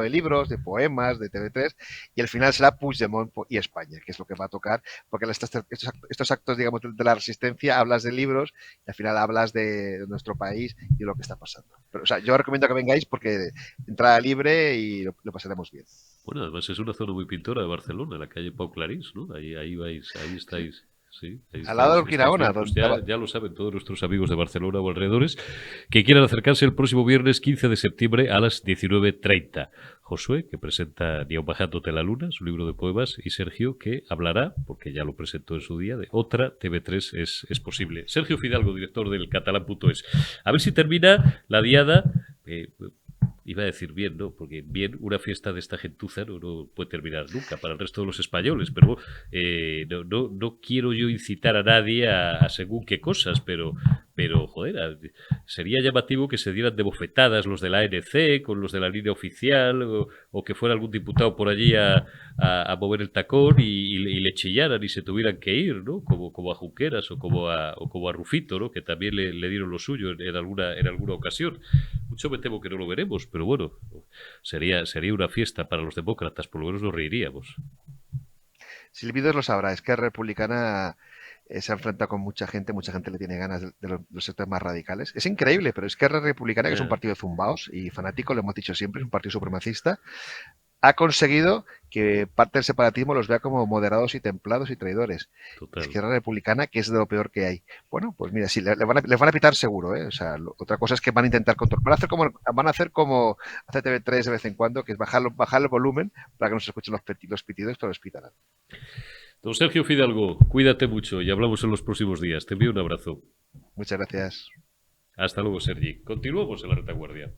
libros, de poemas, de TV3, y al final será Puigdemont y España, que es lo que va a tocar, porque estos actos, digamos, de la resistencia, hablas de libros y al final hablas de nuestro país y de lo que está pasando. Pero, o sea, yo recomiendo que vengáis porque entrada libre y lo pasaremos bien. Bueno, además es una zona muy pintora de Barcelona, la calle Pau Clarís, ¿no? Ahí estáis. Sí, al lado de Urquinaona. Pues ya lo saben todos nuestros amigos de Barcelona o alrededores que quieran acercarse el próximo viernes 15 de septiembre a las 19:30. Josué, que presenta Ni aun bajándote la luna, su libro de poemas, y Sergio, que hablará, porque ya lo presentó en su día, de otra TV3 es posible. Sergio Fidalgo, director del catalán.es. A ver si termina la diada. Iba a decir bien, ¿no? Porque bien, una fiesta de esta gentuza no puede terminar nunca para el resto de los españoles, pero no quiero yo incitar a nadie a según qué cosas, pero joder, sería llamativo que se dieran de bofetadas los de la ANC con los de la línea oficial, o que fuera algún diputado por allí a mover el tacón y le chillaran y se tuvieran que ir, ¿no? Como a Junqueras o como a Rufito, ¿no? Que también le dieron lo suyo en alguna ocasión. Mucho me temo que no lo veremos, pero bueno, sería una fiesta para los demócratas, por lo menos nos reiríamos. Silvidos lo sabrá, es que Republicana se ha enfrentado con mucha gente le tiene ganas de los sectores más radicales. Es increíble, pero Esquerra Republicana, que es un partido de zumbaos y fanático, lo hemos dicho siempre, es un partido supremacista, ha conseguido que parte del separatismo los vea como moderados y templados y traidores. Total. Izquierda Republicana, que es de lo peor que hay. Bueno, pues mira, sí, le van a pitar seguro, ¿eh? O sea, otra cosa es que van a intentar controlar. Van a hacer como hace TV3 de vez en cuando, que es bajar el volumen para que no se escuchen los pitidos, pero los pitarán. Don Sergio Fidalgo, cuídate mucho y hablamos en los próximos días. Te envío un abrazo. Muchas gracias. Hasta luego, Sergi. Continuamos en la retaguardia.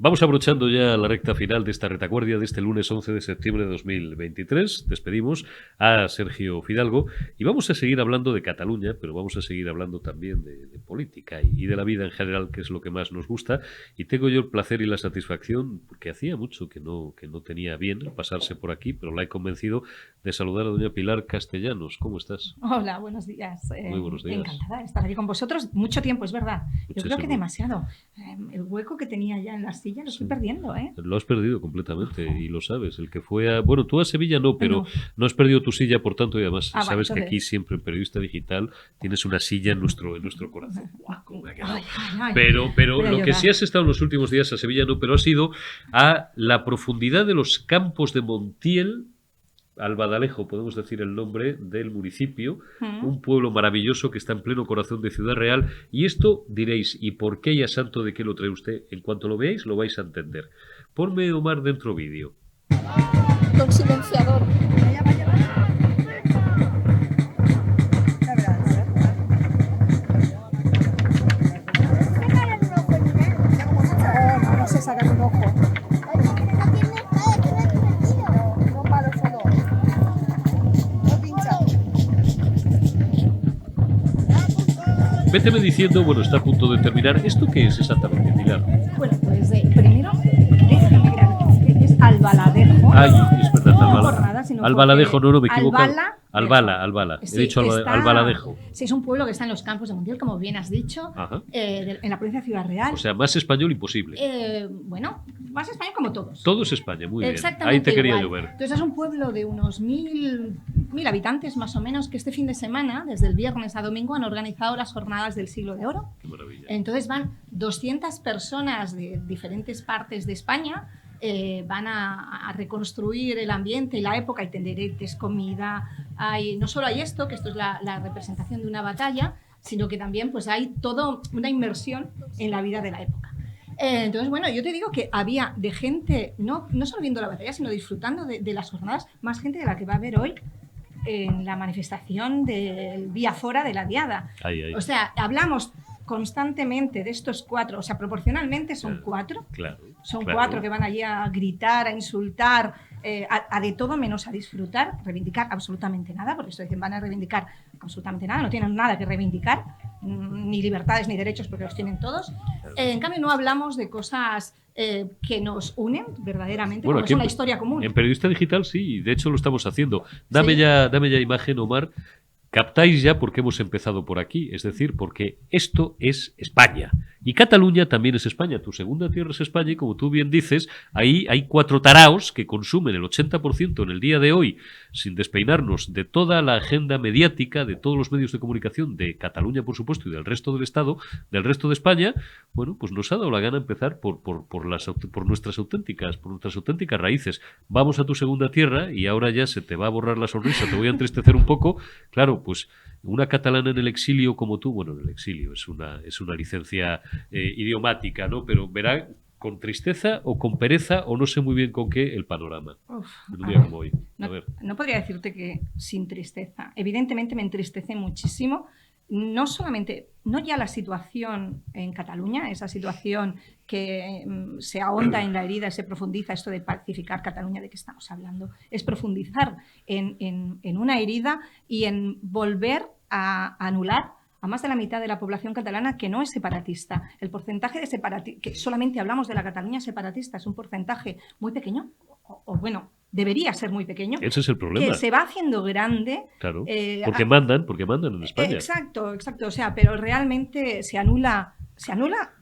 Vamos abrochando ya la recta final de esta retaguardia de este lunes 11 de septiembre de 2023. Despedimos a Sergio Fidalgo y vamos a seguir hablando de Cataluña, pero vamos a seguir hablando también de política y de la vida en general, que es lo que más nos gusta. Y tengo yo el placer y la satisfacción, porque hacía mucho que no tenía bien pasarse por aquí, pero la he convencido de saludar a doña Pilar Castellanos. ¿Cómo estás? Hola, buenos días. Muy buenos días. Encantada de estar aquí con vosotros. Mucho tiempo, es verdad. Muchísimo. Yo creo que demasiado. El hueco que tenía ya en la silla lo estoy perdiendo, ¿eh? Lo has perdido completamente y lo sabes. El que fue a... Bueno, tú a Sevilla no, pero No. no has perdido tu silla, por tanto, y además Vale, sabes que entonces... aquí siempre en Periodista Digital tienes una silla en nuestro corazón. ¡Guau, cómo me ha quedado! Ay. Pero lo que llorar. sí has estado en los últimos días a Sevilla no, pero has ido a la profundidad de los campos de Montiel, Albadalejo, podemos decir el nombre del municipio, un pueblo maravilloso que está en pleno corazón de Ciudad Real. Y esto diréis, ¿y por qué y a santo de qué lo trae usted? En cuanto lo veáis lo vais a entender. Ponme, Omar, dentro vídeo. Con silenciador. No sé sacar un ojo. No palo solo. No pincha. Véteme diciendo, bueno, está a punto de terminar. ¿Esto qué es exactamente, Pilar? Bueno, pues primero, déjame mirar que es Albaladejo. Ay, es verdad, No por nada, sino Albaladejo, porque no, me equivoco. Albala. He Sí, dicho está- Albaladejo. Sí, es un pueblo que está en los campos de Montiel, como bien has dicho, Ajá. en la provincia de Ciudad Real. O sea, más español imposible. Bueno, más español como todos. Todo es España, muy bien. Exactamente Ahí te quería igual. llover. Entonces es un pueblo de unos 1.000 habitantes más o menos que este fin de semana, desde el viernes a domingo, han organizado las jornadas del Siglo de Oro. Qué maravilla. Entonces van 200 personas de diferentes partes de España, van a reconstruir el ambiente y la época, hay tenderetes, comida, no solo hay esto, que esto es la representación de una batalla, sino que también pues hay toda una inmersión en la vida de la época. Entonces, bueno, yo te digo que había de gente, no solo viendo la batalla, sino disfrutando de las jornadas, más gente de la que va a haber hoy en la manifestación del Vía Fora de la Diada. Ay. O sea, hablamos constantemente de estos cuatro, o sea, proporcionalmente son Claro. cuatro. Claro. Son claro. cuatro que van allí a gritar, a insultar, a de todo menos a disfrutar, reivindicar absolutamente nada, porque esto dicen van a reivindicar absolutamente nada, no tienen nada que reivindicar, ni libertades ni derechos, porque los tienen todos. En cambio, no hablamos de cosas que nos unen verdaderamente, Bueno, como aquí es una historia común. En Periodista Digital sí, de hecho lo estamos haciendo. Dame Sí. ya imagen, Omar. Captáis ya por qué hemos empezado por aquí, es decir, porque esto es España. Y Cataluña también es España. Tu segunda tierra es España y, como tú bien dices, ahí hay 4 taraos que consumen el 80% en el día de hoy, sin despeinarnos, de toda la agenda mediática, de todos los medios de comunicación de Cataluña, por supuesto, y del resto del Estado, del resto de España. Bueno, pues nos ha dado la gana empezar por nuestras auténticas raíces. Vamos a tu segunda tierra y ahora ya se te va a borrar la sonrisa, te voy a entristecer un poco. Claro, pues una catalana en el exilio como tú, bueno, en el exilio es una licencia idiomática, ¿no? Pero verá con tristeza o con pereza o no sé muy bien con qué el panorama. En un día como hoy. A ver. No podría decirte que sin tristeza. Evidentemente me entristece muchísimo. No ya la situación en Cataluña, esa situación que se ahonda en la herida, se profundiza, esto de pacificar Cataluña, ¿de qué estamos hablando? Es profundizar en una herida y en volver a anular a más de la mitad de la población catalana que no es separatista. El porcentaje de separatistas, que solamente hablamos de la Cataluña separatista, es un porcentaje muy pequeño, o bueno, debería ser muy pequeño. Ese es el problema. Que se va haciendo grande. Claro, porque mandan en España. Exacto. O sea, pero realmente se anula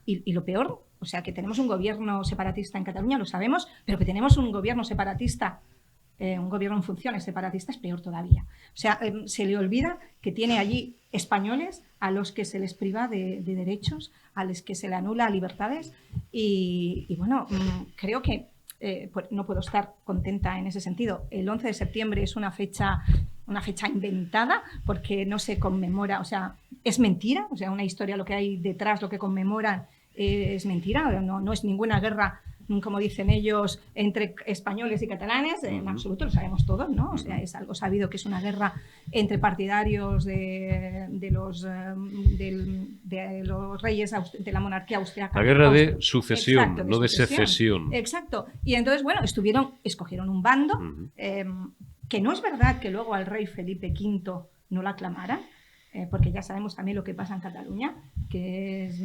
y lo peor, o sea, que tenemos un gobierno separatista en Cataluña, lo sabemos, pero que tenemos un gobierno separatista un gobierno en funciones separatista es peor todavía. O sea, se le olvida que tiene allí españoles a los que se les priva de derechos, a los que se le anula libertades y bueno, creo que no puedo estar contenta en ese sentido. El 11 de septiembre es una fecha inventada porque no se conmemora, o sea, es mentira, o sea, una historia, lo que hay detrás, lo que conmemoran es mentira, no es ninguna guerra, como dicen ellos, entre españoles y catalanes, en absoluto, lo sabemos todos, ¿no? O sea, es algo sabido que es una guerra entre partidarios de los reyes de la monarquía austriaca. La guerra de sucesión, exacto, no de secesión. Exacto. Y entonces, bueno, escogieron un bando, que no es verdad que luego al rey Felipe V no la aclamaran, porque ya sabemos también lo que pasa en Cataluña, que es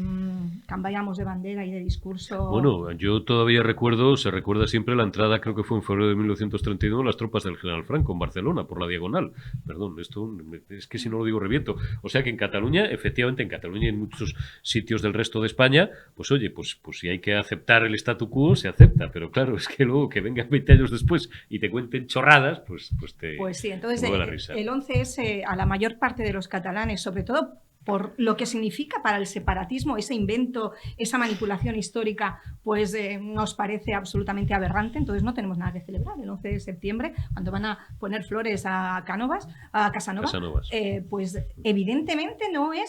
cambiamos de bandera y de discurso. Bueno, yo todavía se recuerda siempre la entrada, creo que fue en febrero de 1932, las tropas del general Franco en Barcelona, por la diagonal. Perdón, esto es que si no lo digo reviento. O sea que en Cataluña, efectivamente, en Cataluña y en muchos sitios del resto de España, pues oye, pues si hay que aceptar el statu quo, se acepta. Pero claro, es que luego que vengan 20 años después y te cuenten chorradas, pues sí, entonces te mueve la risa. El 11S a la mayor parte de los catalanes, sobre todo por lo que significa para el separatismo, ese invento, esa manipulación histórica, pues nos parece absolutamente aberrante. Entonces no tenemos nada que celebrar el 11 de septiembre, cuando van a poner flores a Casanova. Pues evidentemente no era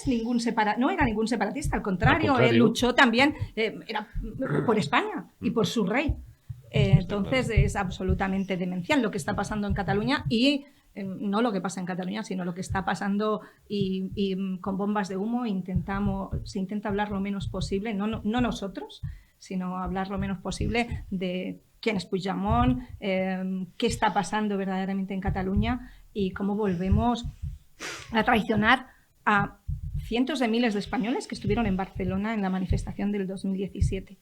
ningún separatista, al contrario. Él luchó también era por España y por su rey. Entonces es absolutamente demencial lo que está pasando en Cataluña y no lo que pasa en Cataluña, sino lo que está pasando y con bombas de humo se intenta hablar lo menos posible, no nosotros, sino hablar lo menos posible de quién es Puigdemont, qué está pasando verdaderamente en Cataluña y cómo volvemos a traicionar a cientos de miles de españoles que estuvieron en Barcelona en la manifestación del 2017.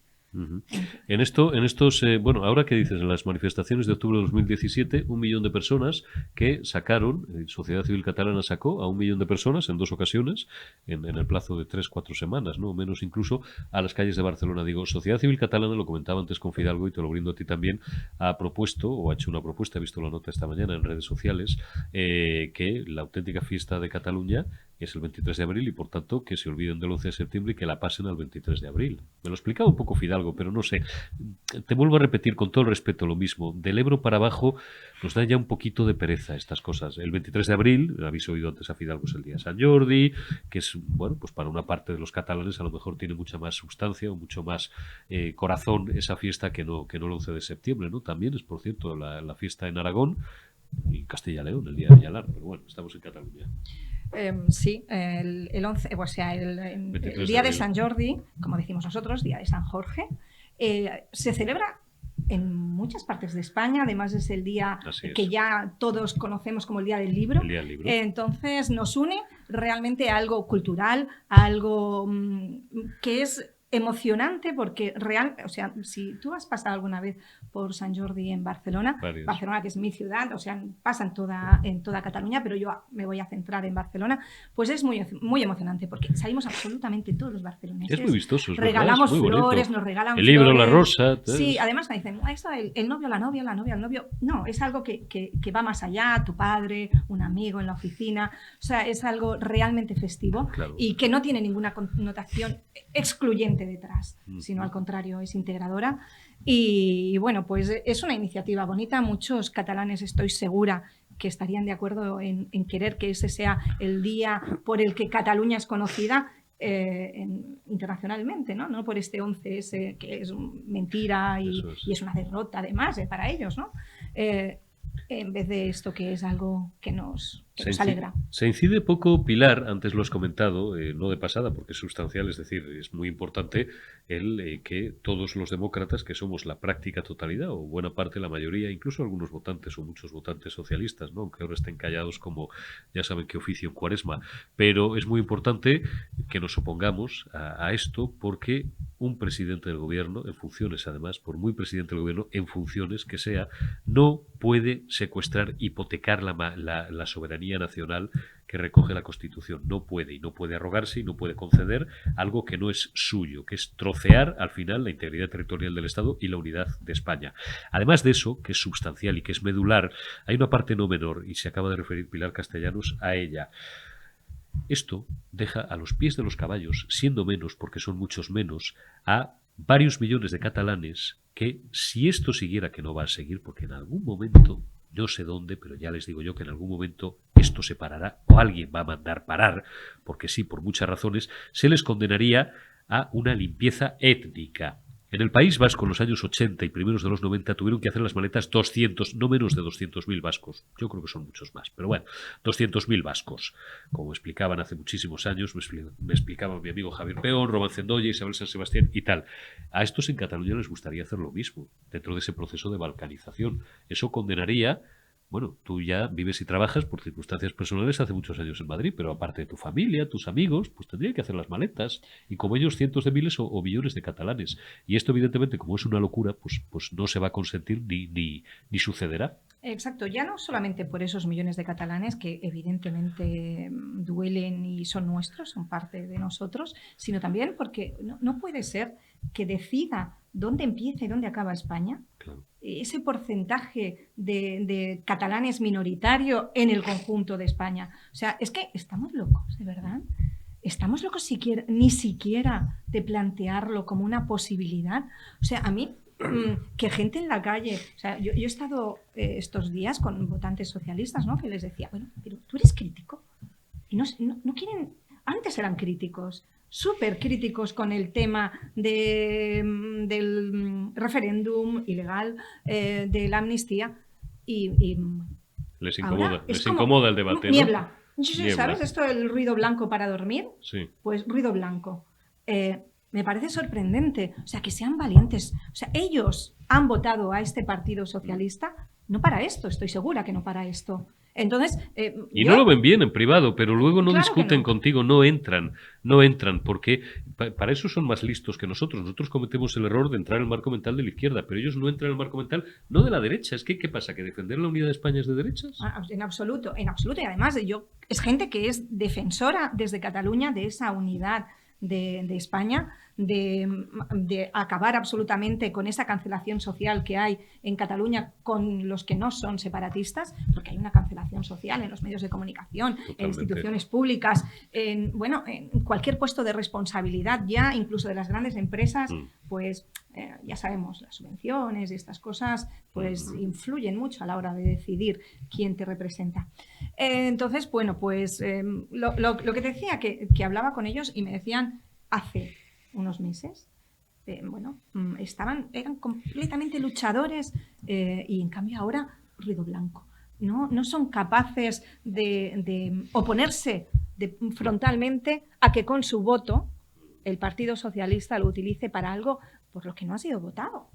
En estos, bueno, ahora que dices, en las manifestaciones de octubre de 2017, 1 millón de personas que sacaron, Sociedad Civil Catalana sacó a 1 millón de personas en 2 ocasiones, en el plazo de 3-4 semanas, ¿no? Menos incluso, a las calles de Barcelona. Digo, Sociedad Civil Catalana, lo comentaba antes con Fidalgo y te lo brindo a ti también, ha propuesto, o ha hecho una propuesta, he visto la nota esta mañana en redes sociales, que la auténtica fiesta de Cataluña es el 23 de abril y por tanto que se olviden del 11 de septiembre y que la pasen al 23 de abril. Me lo explicaba un poco Fidalgo, pero no sé. Te vuelvo a repetir con todo el respeto lo mismo. Del Ebro para abajo nos da ya un poquito de pereza estas cosas. El 23 de abril, habéis oído antes a Fidalgo, es el día de San Jordi, que es, bueno, pues para una parte de los catalanes a lo mejor tiene mucha más sustancia o mucho más corazón esa fiesta que no el 11 de septiembre, ¿no? También es, por cierto, la fiesta en Aragón y Castilla y León, el día de Villalar, pero bueno, estamos en Cataluña. Sí, el 11, o sea, el día de San Jordi, como decimos nosotros, día de San Jorge, se celebra en muchas partes de España. Además es el día que ya todos conocemos como el Día del Libro. Entonces nos une realmente a algo cultural, a algo que es emocionante porque o sea, si tú has pasado alguna vez por San Jordi en Barcelona, Barcelona que es mi ciudad, o sea, pasa en toda Cataluña, pero yo me voy a centrar en Barcelona, pues es muy, muy emocionante porque salimos absolutamente todos los barceloneses. Es muy vistoso, regalamos muy flores, nos regalan el libro, flores. La rosa. Sí, además me dicen, esto el novio, la novia, el novio. No, es algo que va más allá, tu padre, un amigo en la oficina, o sea, es algo realmente festivo y que no tiene ninguna connotación excluyente detrás, sino al contrario, es integradora. Y bueno, pues es una iniciativa bonita. Muchos catalanes, estoy segura, que estarían de acuerdo en querer que ese sea el día por el que Cataluña es conocida internacionalmente, ¿no? Por este 11S que es mentira y es una derrota además para ellos, ¿no? En vez de esto que es algo que nos alegra. Se incide poco, Pilar, antes lo has comentado, no de pasada porque es sustancial, es decir, es muy importante que todos los demócratas, que somos la práctica totalidad o buena parte, la mayoría, incluso algunos votantes o muchos votantes socialistas, ¿no? Aunque ahora estén callados como ya saben qué oficio en Cuaresma, pero es muy importante que nos opongamos a esto porque un presidente del gobierno, en funciones además, por muy presidente del gobierno, en funciones que sea, no puede secuestrar, hipotecar la soberanía soberanía nacional que recoge la Constitución. No puede, y no puede arrogarse y no puede conceder algo que no es suyo, que es trocear al final la integridad territorial del Estado y la unidad de España. Además de eso, que es sustancial y que es medular, hay una parte no menor, y se acaba de referir Pilar Castellanos a ella. Esto deja a los pies de los caballos, siendo menos, porque son muchos menos, a varios millones de catalanes que, si esto siguiera, que no va a seguir, porque en algún momento, no sé dónde, pero ya les digo yo que en algún momento esto se parará, o alguien va a mandar parar, porque sí, por muchas razones, se les condenaría a una limpieza étnica. En el País Vasco, en los años 80 y primeros de los 90, tuvieron que hacer las maletas 200, no menos de 200.000 vascos. Yo creo que son muchos más, pero bueno, 200.000 vascos. Como explicaban hace muchísimos años, me explicaba mi amigo Javier Peón, Román Cendolla, Isabel San Sebastián y tal. A estos en Cataluña les gustaría hacer lo mismo, dentro de ese proceso de balcanización. Eso condenaría... Bueno, tú ya vives y trabajas por circunstancias personales hace muchos años en Madrid, pero aparte de tu familia, tus amigos, pues tendrían que hacer las maletas. Y como ellos, cientos de miles o millones de catalanes. Y esto, evidentemente, como es una locura, pues no se va a consentir ni sucederá. Exacto, ya no solamente por esos millones de catalanes que evidentemente duelen y son nuestros, son parte de nosotros, sino también porque no puede ser que decida dónde empieza y dónde acaba España. Claro. Ese porcentaje de catalanes minoritario en el conjunto de España. O sea, es que estamos locos, de verdad. Estamos locos ni siquiera de plantearlo como una posibilidad. O sea, a mí, que gente en la calle... O sea, yo he estado estos días con votantes socialistas, ¿no? Que les decía, bueno, pero tú eres crítico. Y no quieren... Antes eran críticos, súper críticos con el tema del referéndum ilegal, de la amnistía, y les incomoda, les como incomoda el debate, ¿no? Niebla. Niebla. ¿Sabes esto del ruido blanco para dormir? Sí. Pues ruido blanco. Me parece sorprendente. O sea, que sean valientes. O sea, ellos han votado a este Partido Socialista no para esto, estoy segura que no para esto. Entonces, y no lo ven bien en privado, pero luego no Claro discuten no. contigo, no entran, porque para eso son más listos que nosotros. Nosotros cometemos el error de entrar en el marco mental de la izquierda, pero ellos no entran en el marco mental, no de la derecha. Es que, ¿qué pasa? ¿Que defender la unidad de España es de derechas? En absoluto. Y además es gente que es defensora desde Cataluña de esa unidad de España, de acabar absolutamente con esa cancelación social que hay en Cataluña con los que no son separatistas, porque hay una cancelación social en los medios de comunicación, Totalmente. en instituciones públicas, en cualquier puesto de responsabilidad ya, incluso de las grandes empresas, pues ya sabemos, las subvenciones y estas cosas pues influyen mucho a la hora de decidir quién te representa. Entonces, bueno, pues lo que te decía, que hablaba con ellos y me decían hace unos meses, eran completamente luchadores y en cambio ahora ruido blanco. No son capaces de oponerse frontalmente a que con su voto el Partido Socialista lo utilice para algo por lo que no ha sido votado.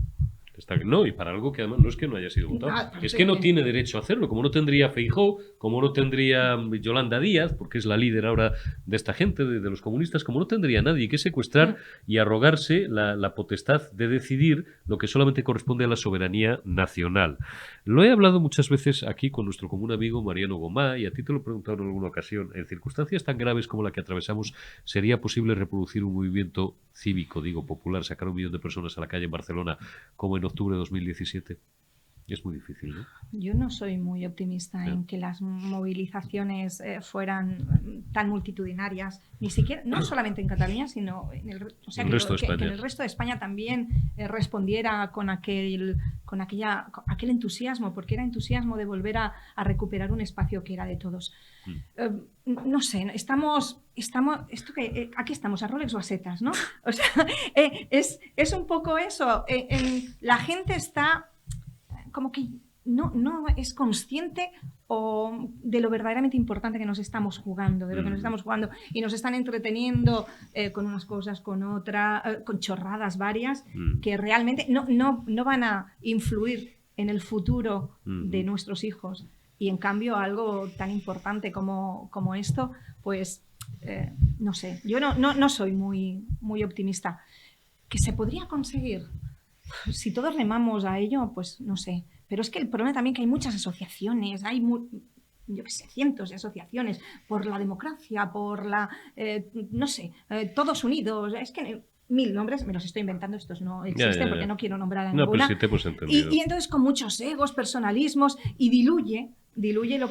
No, y para algo que además no es que no haya sido votado, es que no tiene derecho a hacerlo, como no tendría Feijóo, como no tendría Yolanda Díaz, porque es la líder ahora de esta gente, de los comunistas, como no tendría nadie que secuestrar y arrogarse la potestad de decidir lo que solamente corresponde a la soberanía nacional. Lo he hablado muchas veces aquí con nuestro común amigo Mariano Gomá, y a ti te lo he preguntado en alguna ocasión. En circunstancias tan graves como la que atravesamos, ¿sería posible reproducir un movimiento cívico, popular, sacar 1 millón de personas a la calle en Barcelona como en octubre de 2017? Es muy difícil, ¿no? Yo no soy muy optimista en que las movilizaciones fueran tan multitudinarias, ni siquiera, no solamente en Cataluña, sino en el resto de España. Que en el resto de España también respondiera con aquel entusiasmo, porque era entusiasmo de volver a recuperar un espacio que era de todos. No sé, aquí estamos a Rolex o a setas, ¿no? O sea, es un poco eso. La gente está como que no es consciente de lo verdaderamente importante que nos estamos jugando, de lo que nos estamos jugando, y nos están entreteniendo con unas cosas, con otras, con chorradas varias, que realmente no van a influir en el futuro de nuestros hijos. Y en cambio algo tan importante como esto, pues no sé, yo no soy muy optimista. ¿Que se podría conseguir? Si todos remamos a ello, pues no sé. Pero es que el problema también es que hay muchas asociaciones, yo qué sé, cientos de asociaciones por la democracia, por la, no sé, todos unidos, es que 1000 nombres, me los estoy inventando, estos no existen porque no quiero nombrar a No, ninguna. pero sí te hemos entendido. Y entonces con muchos egos, personalismos, y diluye lo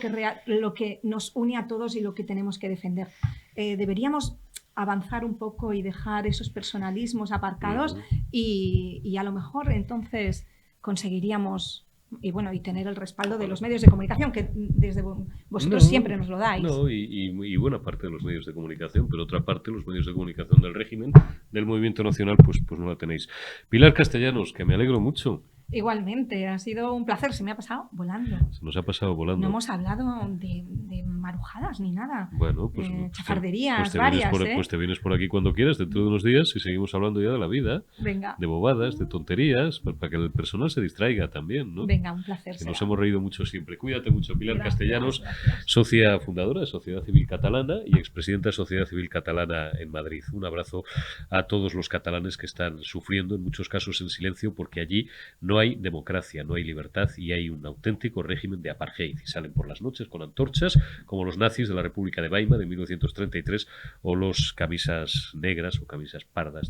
que nos une a todos y lo que tenemos que defender. Deberíamos avanzar un poco y dejar esos personalismos aparcados y a lo mejor entonces conseguiríamos y tener el respaldo de los medios de comunicación que desde vosotros siempre nos lo dais. No, y buena parte de los medios de comunicación, pero otra parte, los medios de comunicación del régimen, del movimiento nacional, pues no la tenéis. Pilar Castellanos, que me alegro mucho. Igualmente, ha sido un placer, se me ha pasado volando. Se nos ha pasado volando. No hemos hablado de marujadas ni nada. Bueno, pues chafarderías te varias. Pues te vienes por aquí cuando quieras, dentro de unos días, y seguimos hablando ya de la vida. Venga. De bobadas, de tonterías, para que el personal se distraiga también, ¿no? Venga, un placer. Que nos hemos reído mucho siempre. Cuídate mucho, Pilar Castellanos, gracias. socia fundadora de Sociedad Civil Catalana y expresidenta de Sociedad Civil Catalana en Madrid. Un abrazo a todos los catalanes que están sufriendo, en muchos casos en silencio, porque allí no hay democracia, no hay libertad y hay un auténtico régimen de apartheid. Y salen por las noches con antorchas, como los nazis de la República de Weimar de 1933 o los camisas negras o camisas pardas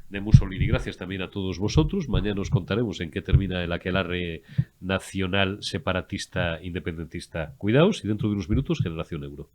de Mussolini. Gracias también a todos vosotros. Mañana os contaremos en qué termina el aquelarre nacional separatista independentista. Cuidaos y dentro de unos minutos Generación Euro.